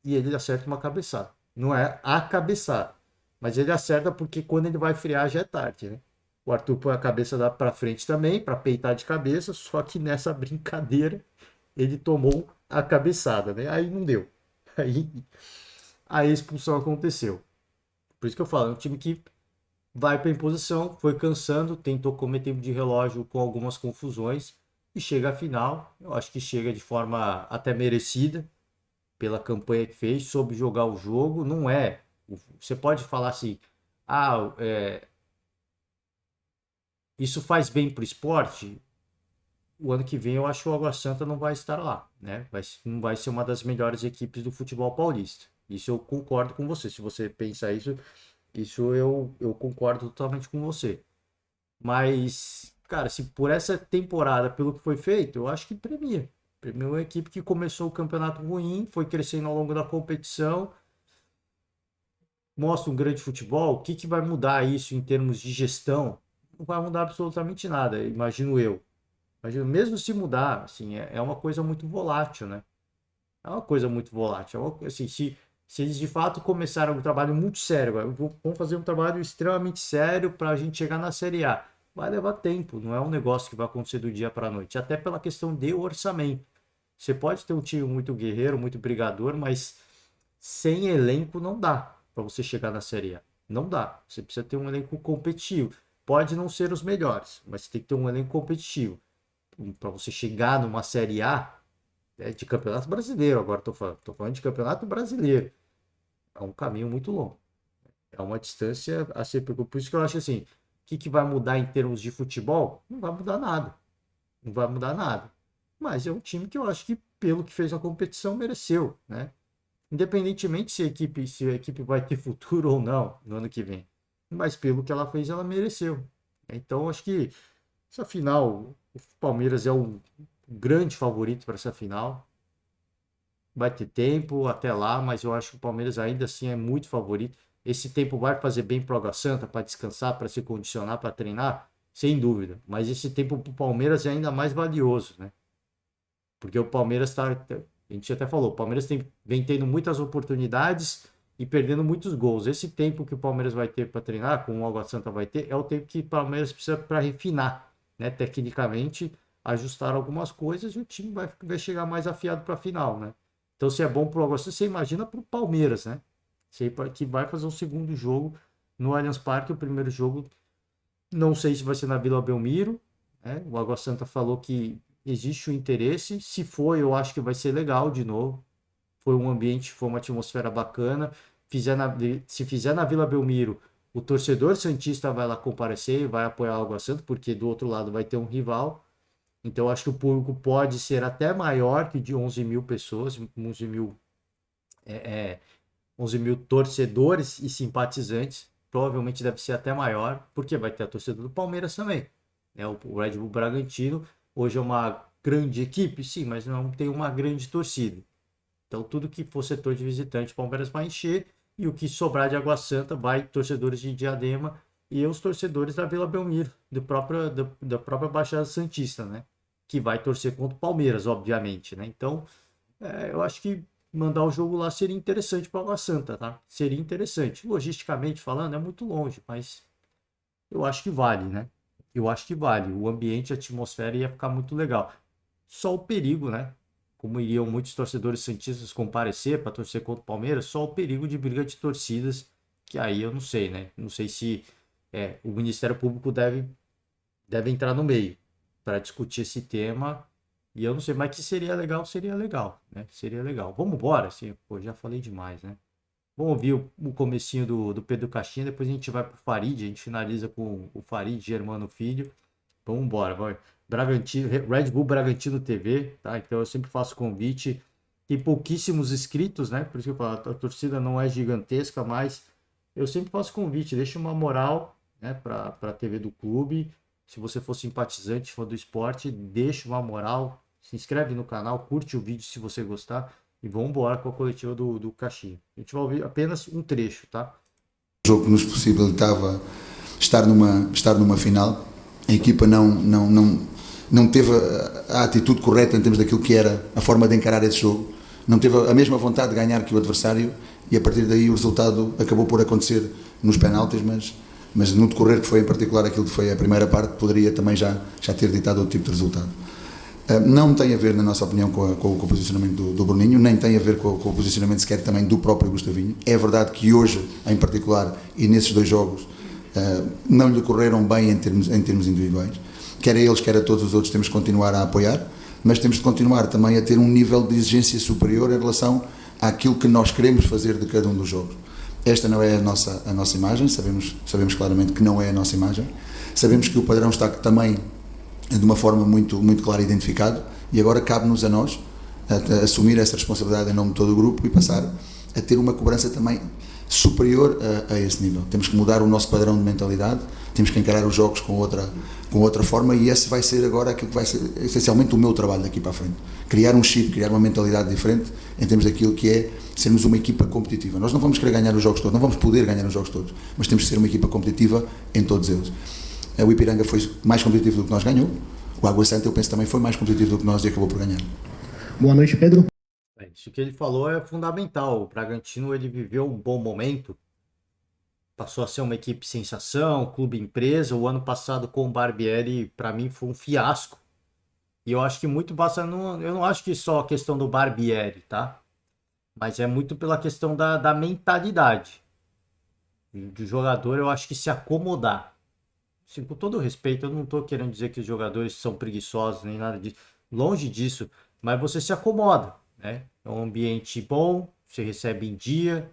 e ele acerta uma cabeçada. Não é a cabeçada, mas ele acerta porque quando ele vai frear já é tarde, né? O Arthur põe a cabeça lá para frente também, para peitar de cabeça, só que nessa brincadeira ele tomou a cabeçada, né? Aí não deu. Aí a expulsão aconteceu. Por isso que eu falo, é um time que vai para a imposição, foi cansando, tentou comer tempo de relógio com algumas confusões e chega à final. Eu acho que chega de forma até merecida pela campanha que fez, soube jogar o jogo. Não é. Você pode falar assim, ah, isso faz bem para o esporte? O ano que vem eu acho que o Água Santa não vai estar lá, né? Não vai ser uma das melhores equipes do futebol paulista. Isso eu concordo com você. Se você pensa isso, eu concordo totalmente com você. Mas, cara, se por essa temporada, pelo que foi feito, eu acho que premia. Premia uma equipe que começou o campeonato ruim, foi crescendo ao longo da competição, mostra um grande futebol. O que que vai mudar isso em termos de gestão? Não vai mudar absolutamente nada, imagino eu. Imagino, mesmo se mudar, assim, é uma coisa muito volátil, né? É uma coisa muito volátil. Assim, se eles de fato começaram um trabalho muito sério, vamos fazer um trabalho extremamente sério para a gente chegar na Série A. Vai levar tempo, não é um negócio que vai acontecer do dia para a noite, até pela questão de orçamento. Você pode ter um time muito guerreiro, muito brigador, mas sem elenco não dá para você chegar na Série A. Não dá. Você precisa ter um elenco competitivo. Pode não ser os melhores, mas você tem que ter um elenco competitivo. Para você chegar numa Série A, de campeonato brasileiro, agora tô falando de campeonato brasileiro. É um caminho muito longo. É uma distância a ser percorrida. Por isso que eu acho assim, o que vai mudar em termos de futebol? Não vai mudar nada. Não vai mudar nada. Mas é um time que eu acho que, pelo que fez a competição, mereceu, né? Independentemente se a equipe vai ter futuro ou não no ano que vem. Mas pelo que ela fez, ela mereceu. Então, acho que essa final, o Palmeiras é o grande favorito para essa final. vai ter tempo até lá, mas eu acho que o Palmeiras ainda assim é muito favorito. Esse tempo vai fazer bem para o Água Santa, para descansar, para se condicionar, para treinar, sem dúvida. Mas esse tempo para o Palmeiras é ainda mais valioso, né? Porque o Palmeiras está. A gente até falou, o Palmeiras vem tendo muitas oportunidades e perdendo muitos gols. Esse tempo que o Palmeiras vai ter para treinar, como o Água Santa vai ter, é o tempo que o Palmeiras precisa para refinar, né? Tecnicamente, ajustar algumas coisas e o time vai chegar mais afiado para a final, né? Então, se é bom para o Água Santa, você imagina para o Palmeiras, né? Que vai fazer um segundo jogo no Allianz Parque. O primeiro jogo, não sei se vai ser na Vila Belmiro, né? O Água Santa falou que existe o interesse. Se for, eu acho que vai ser legal de novo. Foi um ambiente, foi uma atmosfera bacana. Se fizer na Vila Belmiro, o torcedor santista vai lá comparecer e vai apoiar o Água Santa, porque do outro lado vai ter um rival. Então, eu acho que o público pode ser até maior que de 11 mil pessoas, 11 mil torcedores e simpatizantes. Provavelmente deve ser até maior, porque vai ter a torcida do Palmeiras também, né? O Red Bull Bragantino hoje é uma grande equipe, sim, mas não tem uma grande torcida. Então, tudo que for setor de visitante, o Palmeiras vai encher, e o que sobrar de Água Santa vai torcedores de Diadema e os torcedores da Vila Belmiro, da própria Baixada Santista, né? Que vai torcer contra o Palmeiras, obviamente, né? Então, eu acho que mandar o jogo lá seria interessante para Água Santa, tá? Seria interessante. Logisticamente falando, é muito longe, mas eu acho que vale, né? Eu acho que vale. O ambiente, a atmosfera ia ficar muito legal. Só o perigo, né? Como iriam muitos torcedores santistas comparecer para torcer contra o Palmeiras, só o perigo de briga de torcidas, que aí eu não sei, né? Não sei se o Ministério Público deve entrar no meio para discutir esse tema. E eu não sei, mas que seria legal, né? Seria legal. Vamos embora, assim, pô, já falei demais, né? Vamos ouvir o comecinho do Pedro Caixinha, depois a gente vai pro Farid, a gente finaliza com o Farid, Germano Filho. Vamos embora, vai. Bragantino, Red Bull Bragantino TV, tá? Então eu sempre faço convite. Tem pouquíssimos inscritos, né? Por isso que eu falo, a torcida não é gigantesca, mas eu sempre faço convite, deixa uma moral, né, para a TV do clube. Se você for simpatizante, fã do esporte, deixa uma moral, se inscreve no canal, curte o vídeo se você gostar e vamos embora com a coletiva do Caixinha. A gente vai ouvir apenas um trecho, tá? O jogo que nos possibilitava estar numa final, a equipa não teve a atitude correta em termos daquilo que era a forma de encarar esse jogo, não teve a mesma vontade de ganhar que o adversário e a partir daí o resultado acabou por acontecer nos penaltis, mas no decorrer que foi em particular aquilo que foi a primeira parte, poderia também já ter ditado outro tipo de resultado. Não tem a ver, na nossa opinião, com o posicionamento do Bruninho, nem tem a ver com o posicionamento sequer também do próprio Gustavinho. É verdade que hoje, em particular, e nesses dois jogos, não lhe correram bem em termos individuais. Quer a eles, quer a todos os outros, temos que continuar a apoiar, mas temos de continuar também a ter um nível de exigência superior em relação àquilo que nós queremos fazer de cada um dos jogos. Esta não é a nossa imagem, sabemos claramente que não é a nossa imagem, sabemos que o padrão está também de uma forma muito, muito clara identificado e agora cabe-nos a nós assumir essa responsabilidade em nome de todo o grupo e passar a ter uma cobrança também superior a esse nível. Temos que mudar o nosso padrão de mentalidade, temos que encarar os jogos com outra forma e esse vai ser agora aquilo que vai ser essencialmente o meu trabalho daqui para a frente. Criar um chip, criar uma mentalidade diferente em termos daquilo que é sermos uma equipa competitiva. Nós não vamos querer ganhar os jogos todos, não vamos poder ganhar os jogos todos, mas temos que ser uma equipa competitiva em todos eles. O Ipiranga foi mais competitivo do que nós ganhou. O Água Santa, eu penso, também foi mais competitivo do que nós e acabou por ganhar. Boa noite, Pedro. Isso que ele falou é fundamental. O Bragantino ele viveu um bom momento, passou a ser uma equipe sensação, clube empresa. O ano passado com o Barbieri, para mim, foi um fiasco. E eu acho que muito basta. Eu não acho que só a questão do Barbieri, tá? Mas é muito pela questão da mentalidade. Do jogador, eu acho que se acomodar. Assim, com todo respeito, eu não estou querendo dizer que os jogadores são preguiçosos nem nada disso. Longe disso, mas você se acomoda, né? É um ambiente bom, você recebe em dia,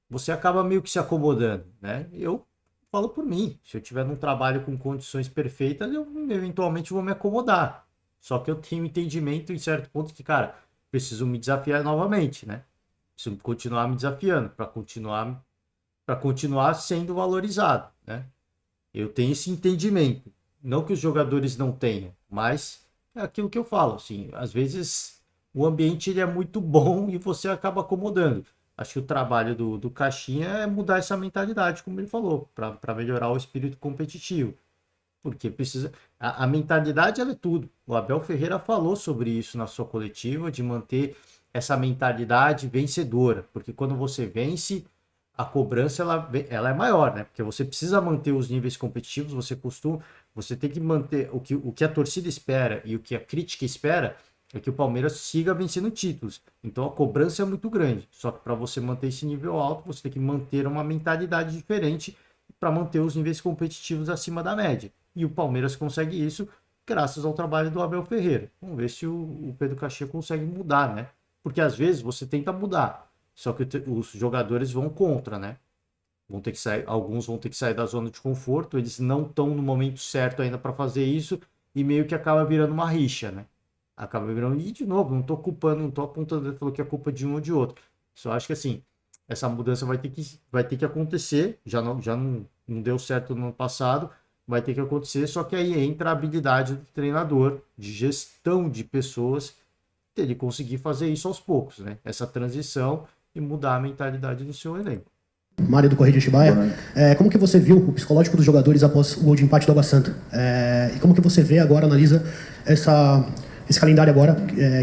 você acaba meio que se acomodando, né? Eu falo por mim, se eu tiver num trabalho com condições perfeitas, eu eventualmente vou me acomodar. Só que eu tenho entendimento em certo ponto que, cara, preciso me desafiar novamente, né? Preciso continuar me desafiando para continuar sendo valorizado, né? Eu tenho esse entendimento. Não que os jogadores não tenham, mas é aquilo que eu falo, assim, às vezes o ambiente ele é muito bom e você acaba acomodando. Acho que o trabalho do Caixinha é mudar essa mentalidade, como ele falou, para melhorar o espírito competitivo. Porque precisa. A mentalidade ela é tudo. O Abel Ferreira falou sobre isso na sua coletiva, de manter essa mentalidade vencedora. Porque quando você vence, a cobrança ela é maior, né? Porque você precisa manter os níveis competitivos, você tem que manter o que a torcida espera e o que a crítica espera é que o Palmeiras siga vencendo títulos. Então a cobrança é muito grande. Só que para você manter esse nível alto, você tem que manter uma mentalidade diferente para manter os níveis competitivos acima da média. E o Palmeiras consegue isso graças ao trabalho do Abel Ferreira. Vamos ver se o Pedro Caixinha consegue mudar, né? Porque às vezes você tenta mudar, só que os jogadores vão contra, né? Vão ter que sair, alguns vão ter que sair da zona de conforto, eles não estão no momento certo ainda para fazer isso e meio que acaba virando uma rixa, né? Acaba virando, e de novo, não tô culpando, não tô apontando, falou que é culpa de um ou de outro. Só acho que assim, essa mudança vai ter que acontecer, já não deu certo no ano passado, vai ter que acontecer, só que aí entra a habilidade do treinador, de gestão de pessoas, ele conseguir fazer isso aos poucos, né? Essa transição e mudar a mentalidade do seu elenco. Mário do Correio de Atibaia. Como que você viu o psicológico dos jogadores após o gol de empate do Água Santa? E como que você vê agora, analisa esse calendário agora,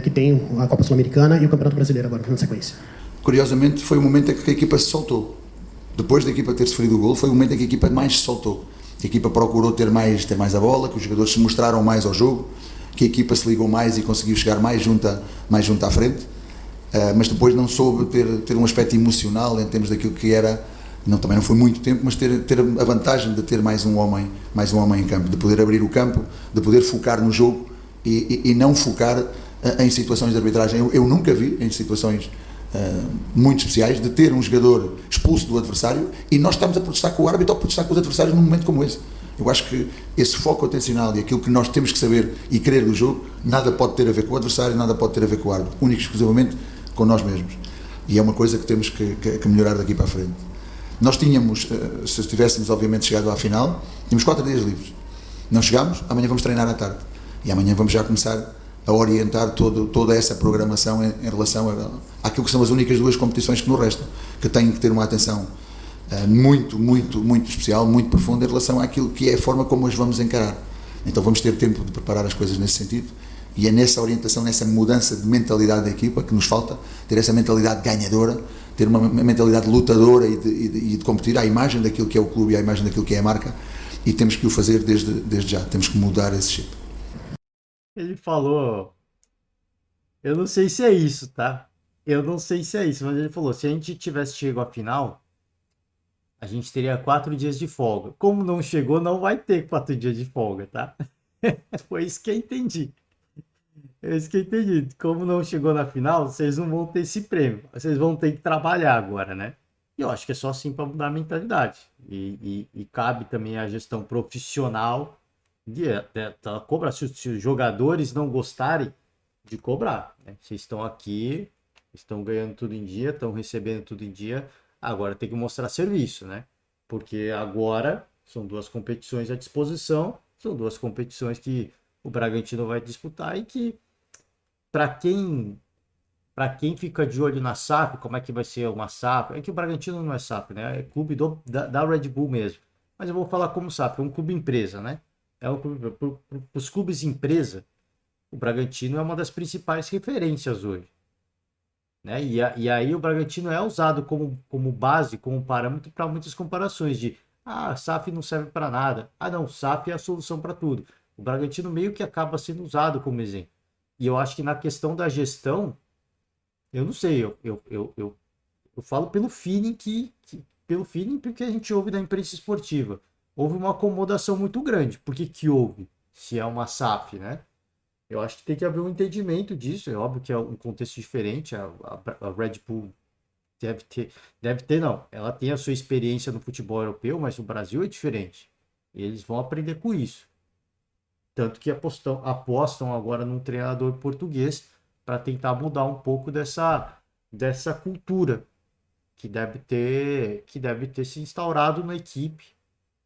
que tem a Copa Sul-Americana e o Campeonato Brasileiro agora, na sequência? Curiosamente, foi o momento em que a equipa se soltou. Depois da equipa ter sofrido o gol, foi o momento em que a equipa mais se soltou. A equipa procurou ter mais a bola, que os jogadores se mostraram mais ao jogo, que a equipa se ligou mais e conseguiu chegar mais junto à frente. Mas depois não soube ter um aspecto emocional em termos daquilo que era, também não foi muito tempo, mas ter a vantagem de ter mais um homem em campo, de poder abrir o campo, de poder focar no jogo e não focar em situações de arbitragem. Eu nunca vi em situações muito especiais de ter um jogador expulso do adversário e nós estamos a protestar com o árbitro ou a protestar com os adversários num momento como esse. Eu acho que esse foco atencional e aquilo que nós temos que saber e querer do jogo, nada pode ter a ver com o adversário, nada pode ter a ver com o árbitro, único e exclusivamente com nós mesmos. E é uma coisa que temos que melhorar daqui para a frente. Nós tínhamos, se tivéssemos obviamente chegado à final, tínhamos 4 dias livres. Não chegámos, amanhã vamos treinar à tarde. E amanhã vamos já começar a orientar toda essa programação em relação àquilo que são as únicas 2 competições que nos restam, que têm que ter uma atenção muito, muito, muito especial, muito profunda em relação àquilo que é a forma como as vamos encarar. Então vamos ter tempo de preparar as coisas nesse sentido. E é nessa orientação, nessa mudança de mentalidade da equipa que nos falta, ter essa mentalidade ganhadora, ter uma mentalidade lutadora e de competir à imagem daquilo que é o clube e à imagem daquilo que é a marca, e temos que o fazer desde já, temos que mudar esse chip. Ele falou, eu não sei se é isso, tá? Eu não sei se é isso, mas ele falou, se a gente tivesse chegado à final, a gente teria 4 dias de folga. Como não chegou, não vai ter 4 dias de folga, tá? Foi isso que eu entendi. É isso que eu entendi. Como não chegou na final, vocês não vão ter esse prêmio. Vocês vão ter que trabalhar agora, né? E eu acho que é só assim para mudar a mentalidade. E cabe também a gestão profissional de cobrar. Se os jogadores não gostarem de cobrar, né? Vocês estão aqui, estão ganhando tudo em dia, estão recebendo tudo em dia. Agora tem que mostrar serviço, né? Porque agora são 2 competições à disposição, são 2 competições que o Bragantino vai disputar e que para quem fica de olho na SAF, como é que vai ser uma SAF? É que o Bragantino não é SAF, né? É clube da Red Bull mesmo. Mas eu vou falar como SAF, é um clube empresa, né? É um clube, os clubes empresa, o Bragantino é uma das principais referências hoje. Né? E aí o Bragantino é usado como base, como parâmetro para muitas comparações de SAF não serve para nada. Não, SAF é a solução para tudo. O Bragantino meio que acaba sendo usado como exemplo. E eu acho que na questão da gestão, eu não sei, eu falo pelo feeling pelo feeling porque a gente ouve da imprensa esportiva. Houve uma acomodação muito grande. Por que houve? Se é uma SAF, né? Eu acho que tem que haver um entendimento disso. É óbvio que é um contexto diferente. A Red Bull deve ter não. Ela tem a sua experiência no futebol europeu, mas o Brasil é diferente. Eles vão aprender com isso. Tanto que apostam agora num treinador português para tentar mudar um pouco dessa cultura que deve ter se instaurado na equipe.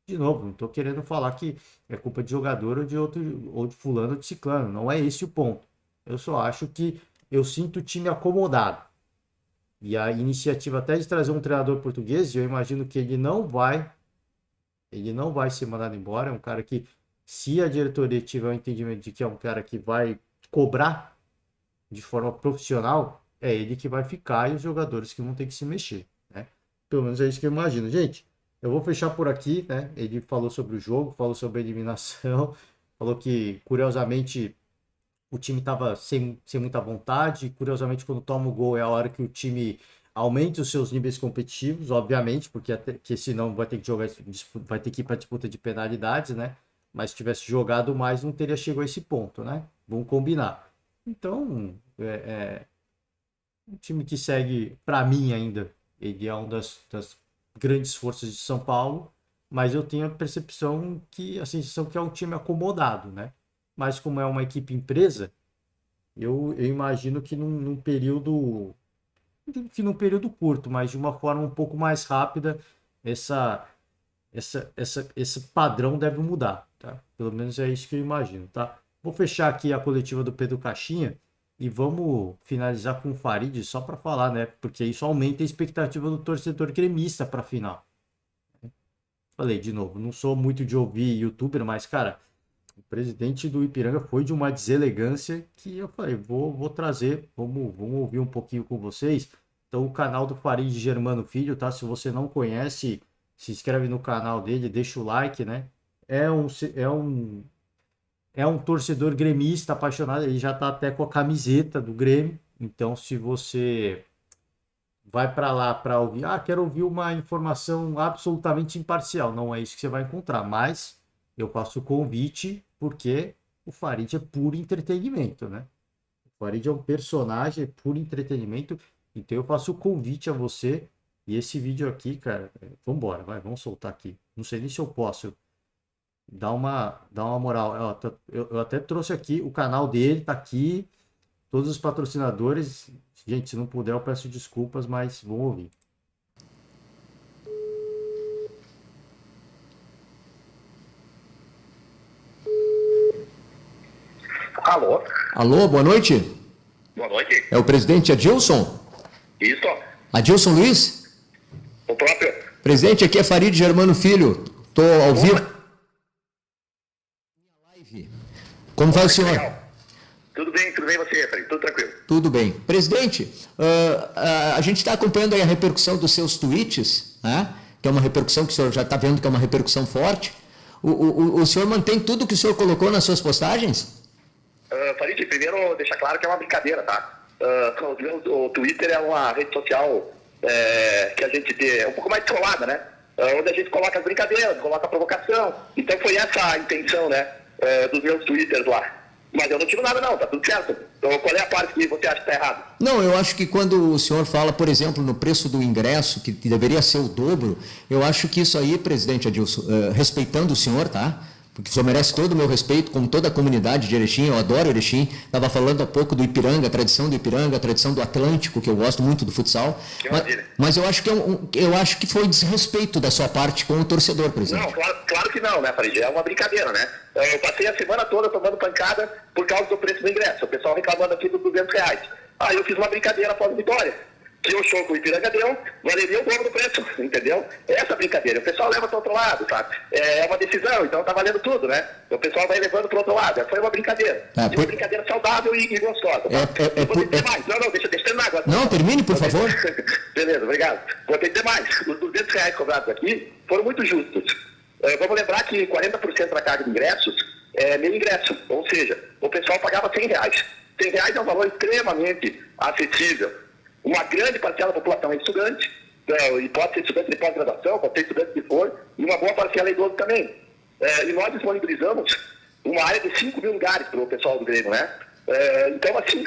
De novo, não estou querendo falar que é culpa de jogador ou de outro, ou de fulano ou de ciclano. Não é esse o ponto. Eu só acho que eu sinto o time acomodado. E a iniciativa até de trazer um treinador português, eu imagino que ele não vai ser mandado embora. É um cara que, se a diretoria tiver o entendimento de que é um cara que vai cobrar de forma profissional, é ele que vai ficar e os jogadores que vão ter que se mexer, né? Pelo menos é isso que eu imagino. Gente, eu vou fechar por aqui, né? Ele falou sobre o jogo, falou sobre a eliminação, falou que, curiosamente, o time estava sem muita vontade. Curiosamente, quando toma o gol é a hora que o time aumenta os seus níveis competitivos, obviamente, porque senão vai ter que jogar, vai ter que ir para a disputa de penalidades, né? Mas se tivesse jogado mais, não teria chegado a esse ponto, né? Vamos combinar. Então, um time que segue, para mim ainda, ele é uma das grandes forças de São Paulo, mas eu tenho a percepção a sensação que é um time acomodado, né? Mas como é uma equipe empresa, eu imagino que num período curto, mas de uma forma um pouco mais rápida, esse padrão deve mudar, tá? Pelo menos é isso que eu imagino, tá? Vou fechar aqui a coletiva do Pedro Caixinha e vamos finalizar com o Farid só para falar, né? Porque isso aumenta a expectativa do torcedor gremista para a final. Falei de novo, não sou muito de ouvir youtuber, mas, cara, o presidente do Ipiranga foi de uma deselegância que eu falei, vou trazer, vamos ouvir um pouquinho com vocês. Então, o canal do Farid Germano Filho, tá? Se você não conhece, se inscreve no canal dele, deixa o like, né? É um torcedor gremista apaixonado, ele já tá até com a camiseta do Grêmio. Então, se você vai para lá para ouvir, quero ouvir uma informação absolutamente imparcial, não é isso que você vai encontrar, mas eu faço o convite porque o Farid é puro entretenimento, né? O Farid é um personagem, é puro entretenimento, então eu faço o convite a você. E esse vídeo aqui, cara, vambora, vamos soltar aqui. Não sei nem se eu posso dar uma moral. Eu até trouxe aqui o canal dele, tá aqui, todos os patrocinadores. Gente, se não puder, eu peço desculpas, mas vamos ouvir. Alô? Alô, boa noite. Boa noite. É o presidente Adilson? Isso, Adilson Luiz? o próprio. Presidente, aqui é Farid Germano Filho. Tô ao vivo. Como vai o senhor? Legal. Tudo bem você, Fred? Tudo tranquilo. Tudo bem. Presidente, a gente está acompanhando aí a repercussão dos seus tweets, né? Que é uma repercussão que o senhor já está vendo que é uma repercussão forte. O senhor mantém tudo que o senhor colocou nas suas postagens? Farid, primeiro deixar claro que é uma brincadeira, tá? O Twitter é uma rede social que a gente é um pouco mais descolada, né? Onde a gente coloca as brincadeiras, coloca a provocação. Então foi essa a intenção, né? Dos meus Twitters lá. Mas eu não tiro nada não, tá tudo certo. Então qual é a parte que você acha que tá errado? Não, eu acho que quando o senhor fala, por exemplo, no preço do ingresso, que deveria ser o dobro, eu acho que isso aí, presidente Adilson, respeitando o senhor, tá? Porque o senhor merece todo o meu respeito, como toda a comunidade de Erechim, eu adoro Erechim. Estava falando há pouco do Ipiranga, a tradição do Ipiranga, a tradição do Atlântico, que eu gosto muito do futsal. Mas eu acho que eu acho que foi desrespeito da sua parte com o torcedor, presidente. Não, claro que não, né, Farid? É uma brincadeira, né? Eu passei a semana toda tomando pancada por causa do preço do ingresso. O pessoal reclamando aqui dos R$200. Aí eu fiz uma brincadeira após a vitória. Que o show que o Ipiranga deu, valeria o dobro do preço, entendeu? Essa brincadeira. O pessoal leva para o outro lado, sabe? É uma decisão, então tá valendo tudo, né? O pessoal vai levando para o outro lado. Foi uma brincadeira. E uma brincadeira saudável e gostosa. Mais. Não, deixa eu terminar agora. Não, termine, por favor. Beleza, obrigado. Vou ter que ter mais. Os R$200 cobrados aqui foram muito justos. Vamos lembrar que 40% da carga de ingressos é meio ingresso. Ou seja, o pessoal pagava R$100. R$100 é um valor extremamente acessível. Uma grande parcela da população é estudante, e pode ser estudante de pós-graduação, pode ser estudante que for, e uma boa parcela é idoso também. E nós disponibilizamos uma área de 5 mil lugares para o pessoal do Grêmio, né? Então, assim,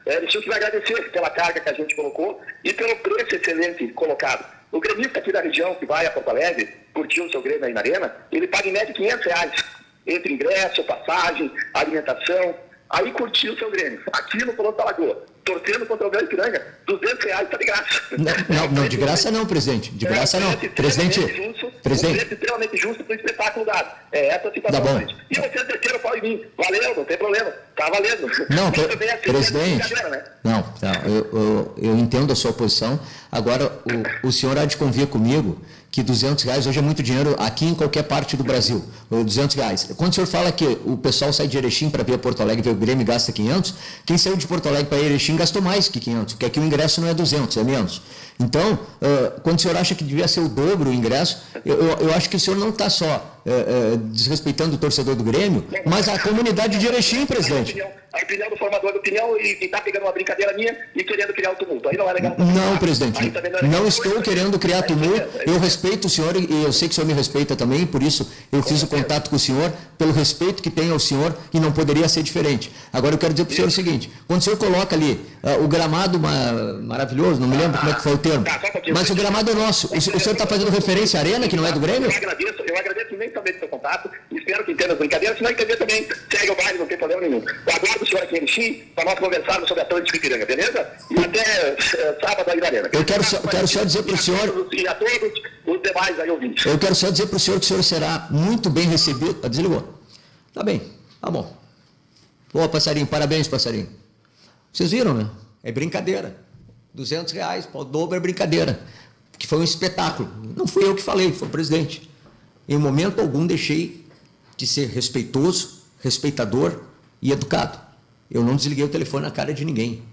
eles tinham que agradecer pela carga que a gente colocou e pelo preço excelente colocado. O gremista aqui da região que vai a Porto Alegre, curtiu o seu Grêmio aí na Arena, ele paga em média R$500, entre ingresso, passagem, alimentação. Aí curtiu o seu Grêmio, aqui no Colosso da Lagoa, torcendo contra o Grêmio Ipiranga, R$200 tá de graça. Não, de graça não, presidente. De graça não. Presidente, Presidente. Um preço extremamente justo para o espetáculo dado. É essa a situação. Tá bom. Gente. E vocês desceram o pau em mim. Valeu, não tem problema. Tá valendo. Não, Mas também é presidente. brincadeira, né? Não, eu entendo a sua posição. Agora, o senhor há de convir comigo que R$200 hoje é muito dinheiro aqui em qualquer parte do Brasil. R$200. Quando o senhor fala que o pessoal sai de Erechim para vir a Porto Alegre, ver o Grêmio e gasta 500, quem saiu de Porto Alegre para Erechim gastou mais que 500, porque aqui o ingresso não é 200, é menos. Então, quando o senhor acha que devia ser o dobro o ingresso, eu acho que o senhor não está só desrespeitando o torcedor do Grêmio, mas a comunidade de Erechim, presidente. A opinião do formador de opinião e está pegando uma brincadeira minha e querendo criar um tumulto. Aí não é legal. Não, presidente, Aí também não é legal. não estou querendo criar tumulto. Eu respeito o senhor e eu sei que o senhor me respeita também, por isso eu fiz o contato com o senhor, pelo respeito que tenho ao senhor, e não poderia ser diferente. Agora eu quero dizer para o senhor o seguinte: quando o senhor coloca ali o gramado maravilhoso, não me lembro como é que foi o termo, mas o gramado é nosso. O senhor está fazendo referência à arena, que não é do Grêmio? Eu agradeço imensamente o seu contato, espero que entenda as brincadeiras, se não entender também, segue o baile, não tem problema nenhum. Eu aguardo o senhor aqui em Erechim para nós conversarmos sobre a Atlântico Ipiranga, beleza? E até sábado aí na arena. Eu quero só dizer para o senhor... E a todos os demais aí ouvintes. Eu quero só dizer para o senhor será muito bem recebido... Desligou? Tá bem, tá bom. Boa, passarinho, parabéns, passarinho. Vocês viram, né? É brincadeira. R$200, o dobro é brincadeira. Que foi um espetáculo. Não fui eu que falei, foi o presidente. Em momento algum deixei de ser respeitoso, respeitador e educado. Eu não desliguei o telefone na cara de ninguém.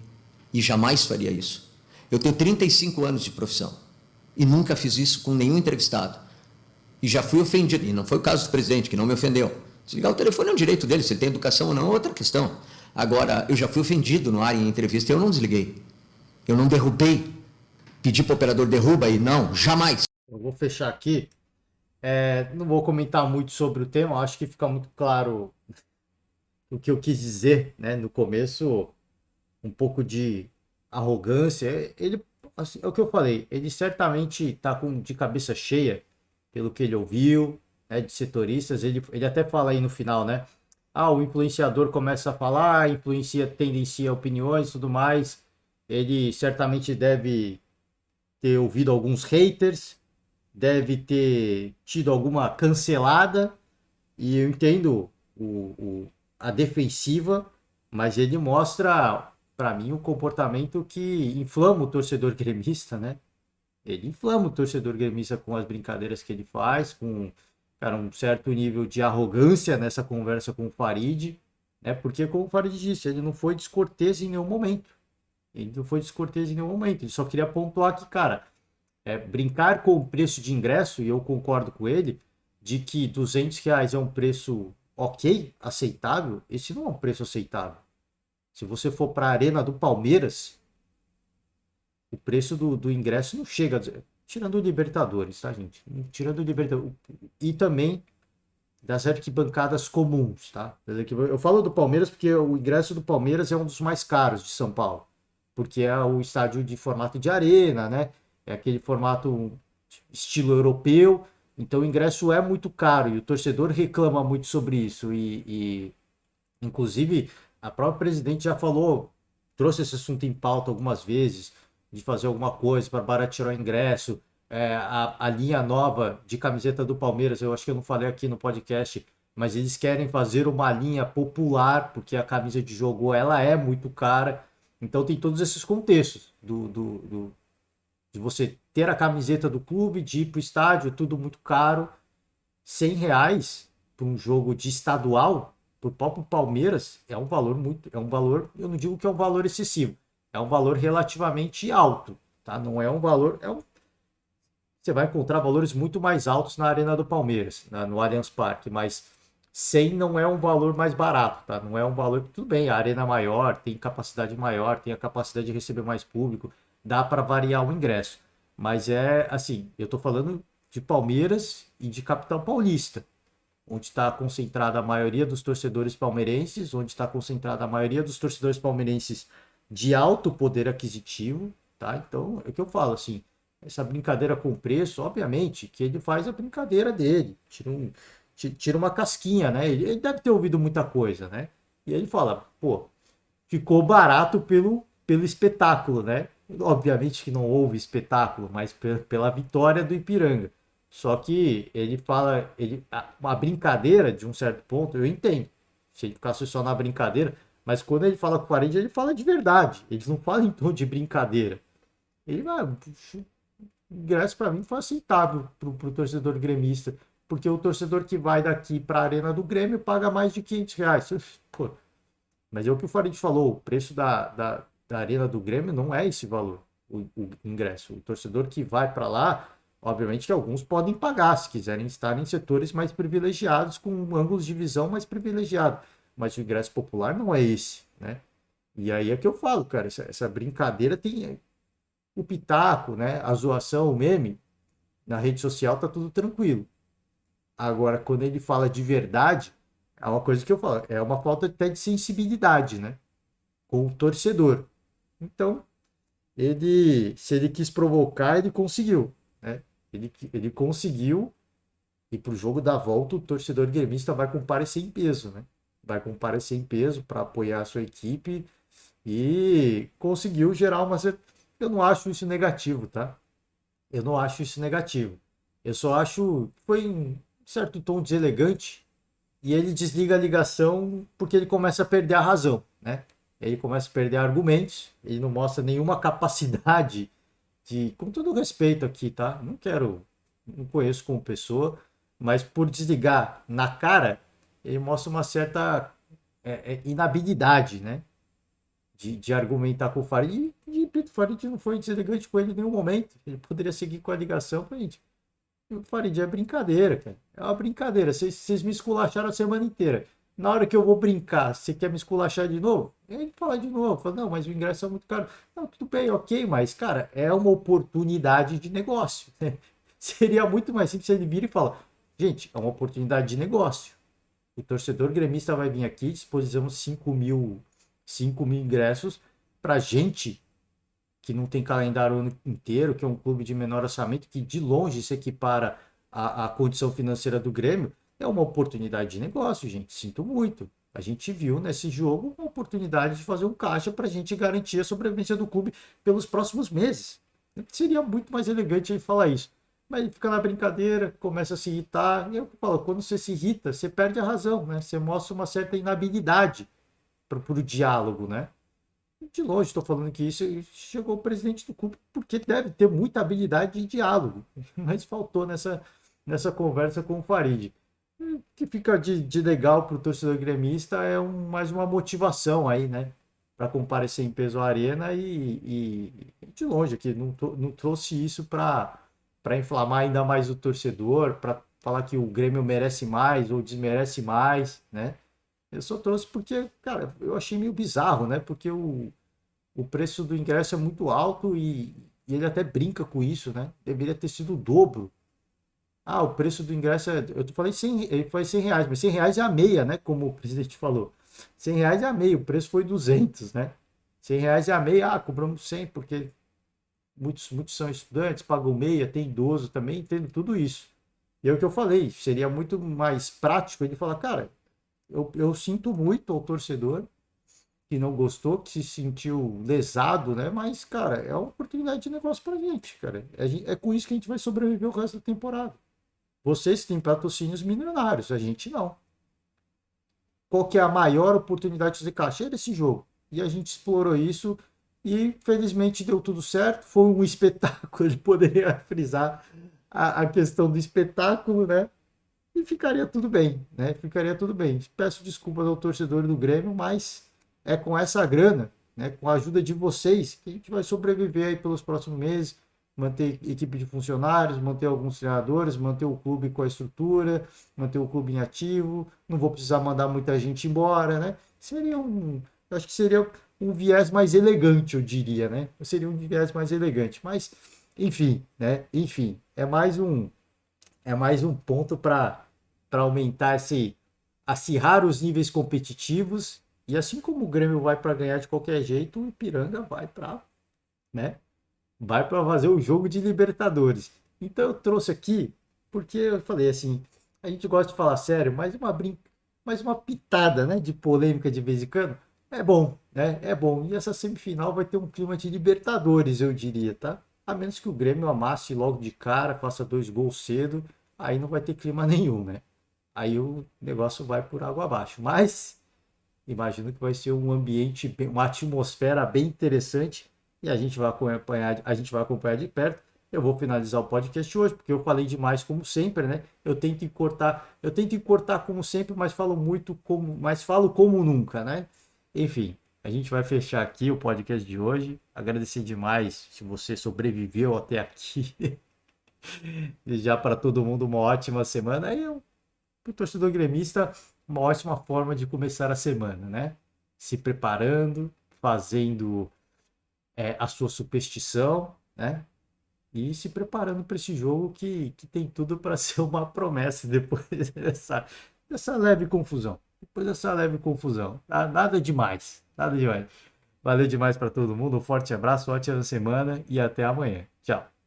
E jamais faria isso. Eu tenho 35 anos de profissão. E nunca fiz isso com nenhum entrevistado. E já fui ofendido. E não foi o caso do presidente, que não me ofendeu. Desligar o telefone é um direito dele. Se ele tem educação ou não é outra questão. Agora, eu já fui ofendido no ar em entrevista e eu não desliguei. Eu não derrubei. Pedi para o operador derruba e não, jamais. Eu vou fechar aqui. Não vou comentar muito sobre o tema, acho que fica muito claro o que eu quis dizer, né? No começo, um pouco de arrogância. Ele, assim, é o que eu falei, ele certamente está de cabeça cheia pelo que ele ouviu, né, de setoristas. Ele até fala aí no final, né? O influenciador começa a falar, tendencia opiniões e tudo mais. Ele certamente deve ter ouvido alguns haters, deve ter tido alguma cancelada, e eu entendo a defensiva, mas ele mostra, para mim, um comportamento que inflama o torcedor gremista, né? Ele inflama o torcedor gremista com as brincadeiras que ele faz, com, cara, um certo nível de arrogância nessa conversa com o Farid, né? Porque, como o Farid disse, ele não foi descortês em nenhum momento. Ele não foi descortês em nenhum momento. Ele só queria pontuar que, cara, brincar com o preço de ingresso, e eu concordo com ele, de que R$200 é um preço ok, aceitável. Esse não é um preço aceitável. Se você for para a Arena do Palmeiras, o preço do ingresso não chega, tirando o Libertadores, tá, gente? Tirando o Libertadores. E também das arquibancadas comuns, tá? Eu falo do Palmeiras porque o ingresso do Palmeiras é um dos mais caros de São Paulo, porque é o estádio de formato de arena, né? É aquele formato estilo europeu, então o ingresso é muito caro e o torcedor reclama muito sobre isso. E inclusive, a própria presidente já falou, trouxe esse assunto em pauta algumas vezes, de fazer alguma coisa para baratear o ingresso. A linha nova de camiseta do Palmeiras, eu acho que eu não falei aqui no podcast, mas eles querem fazer uma linha popular, porque a camisa de jogo ela é muito cara. Então tem todos esses contextos de você ter a camiseta do clube, de ir para o estádio, tudo muito caro. R$100 para um jogo de estadual, para o próprio Palmeiras, é um valor, eu não digo que é um valor excessivo, é um valor relativamente alto, tá? Não é um valor, você vai encontrar valores muito mais altos na Arena do Palmeiras, no Allianz Parque, mas 100 não é um valor mais barato, tá? Não é um valor, tudo bem, a arena é maior, tem capacidade maior, tem a capacidade de receber mais público, dá para variar o ingresso, mas assim, eu tô falando de Palmeiras e de capital paulista, onde está concentrada a maioria dos torcedores palmeirenses, onde está concentrada a maioria dos torcedores palmeirenses de alto poder aquisitivo, tá? Então, é o que eu falo, assim, essa brincadeira com o preço, obviamente, que ele faz a brincadeira dele, tira uma casquinha, né? Ele deve ter ouvido muita coisa, né? E ele fala, pô, ficou barato pelo espetáculo, né? Obviamente que não houve espetáculo, mas pela vitória do Ipiranga. Só que ele fala, a brincadeira, de um certo ponto, eu entendo. Se ele ficasse só na brincadeira, mas quando ele fala com o Farid, ele fala de verdade. Ele não fala em tom de brincadeira. Ele vai, o ingresso para mim foi aceitável pro torcedor gremista, porque o torcedor que vai daqui para a Arena do Grêmio paga mais de R$ 500. Pô, mas é o que o Farid falou, o preço da Arena do Grêmio não é esse valor, o ingresso. O torcedor que vai para lá, obviamente que alguns podem pagar, se quiserem estar em setores mais privilegiados, com ângulos de visão mais privilegiados. Mas o ingresso popular não é esse, né? E aí é que eu falo, cara, essa brincadeira tem o pitaco, né? A zoação, o meme, na rede social tá tudo tranquilo. Agora, quando ele fala de verdade, é uma coisa que eu falo, é uma falta até de sensibilidade, né? Com o torcedor. Então, se ele quis provocar, ele conseguiu, né? Ele conseguiu, e pro jogo da volta, o torcedor gremista vai comparecer em peso, né? Vai comparecer em peso para apoiar a sua equipe e conseguiu gerar uma. Eu não acho isso negativo, tá? Eu não acho isso negativo. Eu só acho que foi um certo tom deselegante e ele desliga a ligação porque ele começa a perder a razão, né? Ele começa a perder argumentos, ele não mostra nenhuma capacidade de, com todo respeito aqui, tá? Não conheço como pessoa, mas por desligar na cara, ele mostra uma certa inabilidade, né? De argumentar com o Farid. E o Farid não foi deselegante com ele em nenhum momento. Ele poderia seguir com a ligação com a gente. O Farid é brincadeira, cara. É uma brincadeira. Vocês me esculacharam a semana inteira. Na hora que eu vou brincar, você quer me esculachar de novo? Ele fala de novo. Fala, não, mas o ingresso é muito caro. Não, tudo bem, ok, mas, cara, é uma oportunidade de negócio. Seria muito mais simples se ele vir e falar, gente, é uma oportunidade de negócio. O torcedor gremista vai vir aqui, disposamos 5.000 ingressos para gente que não tem calendário o ano inteiro, que é um clube de menor orçamento, que de longe se equipara à condição financeira do Grêmio, é uma oportunidade de negócio, gente. Sinto muito. A gente viu nesse jogo uma oportunidade de fazer um caixa para a gente garantir a sobrevivência do clube pelos próximos meses. Seria muito mais elegante ele falar isso. Mas ele fica na brincadeira, começa a se irritar. E eu falo, quando você se irrita, você perde a razão, né? Você mostra uma certa inabilidade para o diálogo, né? De longe estou falando que isso chegou o presidente do clube porque deve ter muita habilidade de diálogo, mas faltou nessa conversa com o Farid. O que fica de legal para o torcedor gremista é mais uma motivação aí, né? Para comparecer em peso à arena e de longe aqui, não trouxe isso para inflamar ainda mais o torcedor, para falar que o Grêmio merece mais ou desmerece mais, né? Eu só trouxe porque, cara, eu achei meio bizarro, né? Porque o preço do ingresso é muito alto e ele até brinca com isso, né? Deveria ter sido o dobro. Ah, o preço do ingresso é. Eu falei 100, ele falou R$ 100, mas R$ 100 é a meia, né? Como o presidente falou. R$ 100 é a meia, o preço foi 200, né? R$ 100 é a meia, cobramos 100, porque muitos são estudantes, pagam meia, tem idoso também, entendo tudo isso. E é o que eu falei, seria muito mais prático ele falar, cara, eu sinto muito ao torcedor que não gostou, que se sentiu lesado, né? Mas, cara, é uma oportunidade de negócio pra gente, cara. É com isso que a gente vai sobreviver o resto da temporada. Vocês têm patrocínios milionários, a gente não. Qual que é a maior oportunidade de fazer caixa? Era esse jogo. E a gente explorou isso e, felizmente, deu tudo certo. Foi um espetáculo, ele poderia frisar a questão do espetáculo, né? E ficaria tudo bem, né? Ficaria tudo bem. Peço desculpas ao torcedor do Grêmio, mas é com essa grana, né? Com a ajuda de vocês, que a gente vai sobreviver aí pelos próximos meses, manter equipe de funcionários, manter alguns treinadores, manter o clube com a estrutura, manter o clube em ativo, não vou precisar mandar muita gente embora, né? Acho que seria um viés mais elegante, eu diria, né? Seria um viés mais elegante, mas enfim, né? Enfim, é mais um ponto para aumentar acirrar os níveis competitivos. E assim como o Grêmio vai para ganhar de qualquer jeito, o Ipiranga vai para, né? Vai para fazer o jogo de Libertadores. Então eu trouxe aqui porque eu falei assim, a gente gosta de falar sério, mas uma pitada, né, de polêmica de vez em quando é bom, né? É bom. E essa semifinal vai ter um clima de Libertadores, eu diria, tá? a menos que o Grêmio amasse logo de cara, faça 2 gols cedo, aí não vai ter clima nenhum, né? Aí o negócio vai por água abaixo. Mas imagino que vai ser um ambiente, uma atmosfera bem interessante e a gente vai acompanhar de perto. Eu vou finalizar o podcast hoje, porque eu falei demais como sempre, né? Eu tento cortar como sempre, mas falo como nunca, né? Enfim, a gente vai fechar aqui o podcast de hoje. Agradecer demais se você sobreviveu até aqui. Desejar para todo mundo uma ótima semana. E para o torcedor gremista, uma ótima forma de começar a semana, né? Se preparando, fazendo a sua superstição, né? E se preparando para esse jogo que tem tudo para ser uma promessa depois dessa leve confusão. Depois dessa leve confusão. Nada demais. Nada demais. Valeu demais para todo mundo. Um forte abraço, ótima semana e até amanhã. Tchau.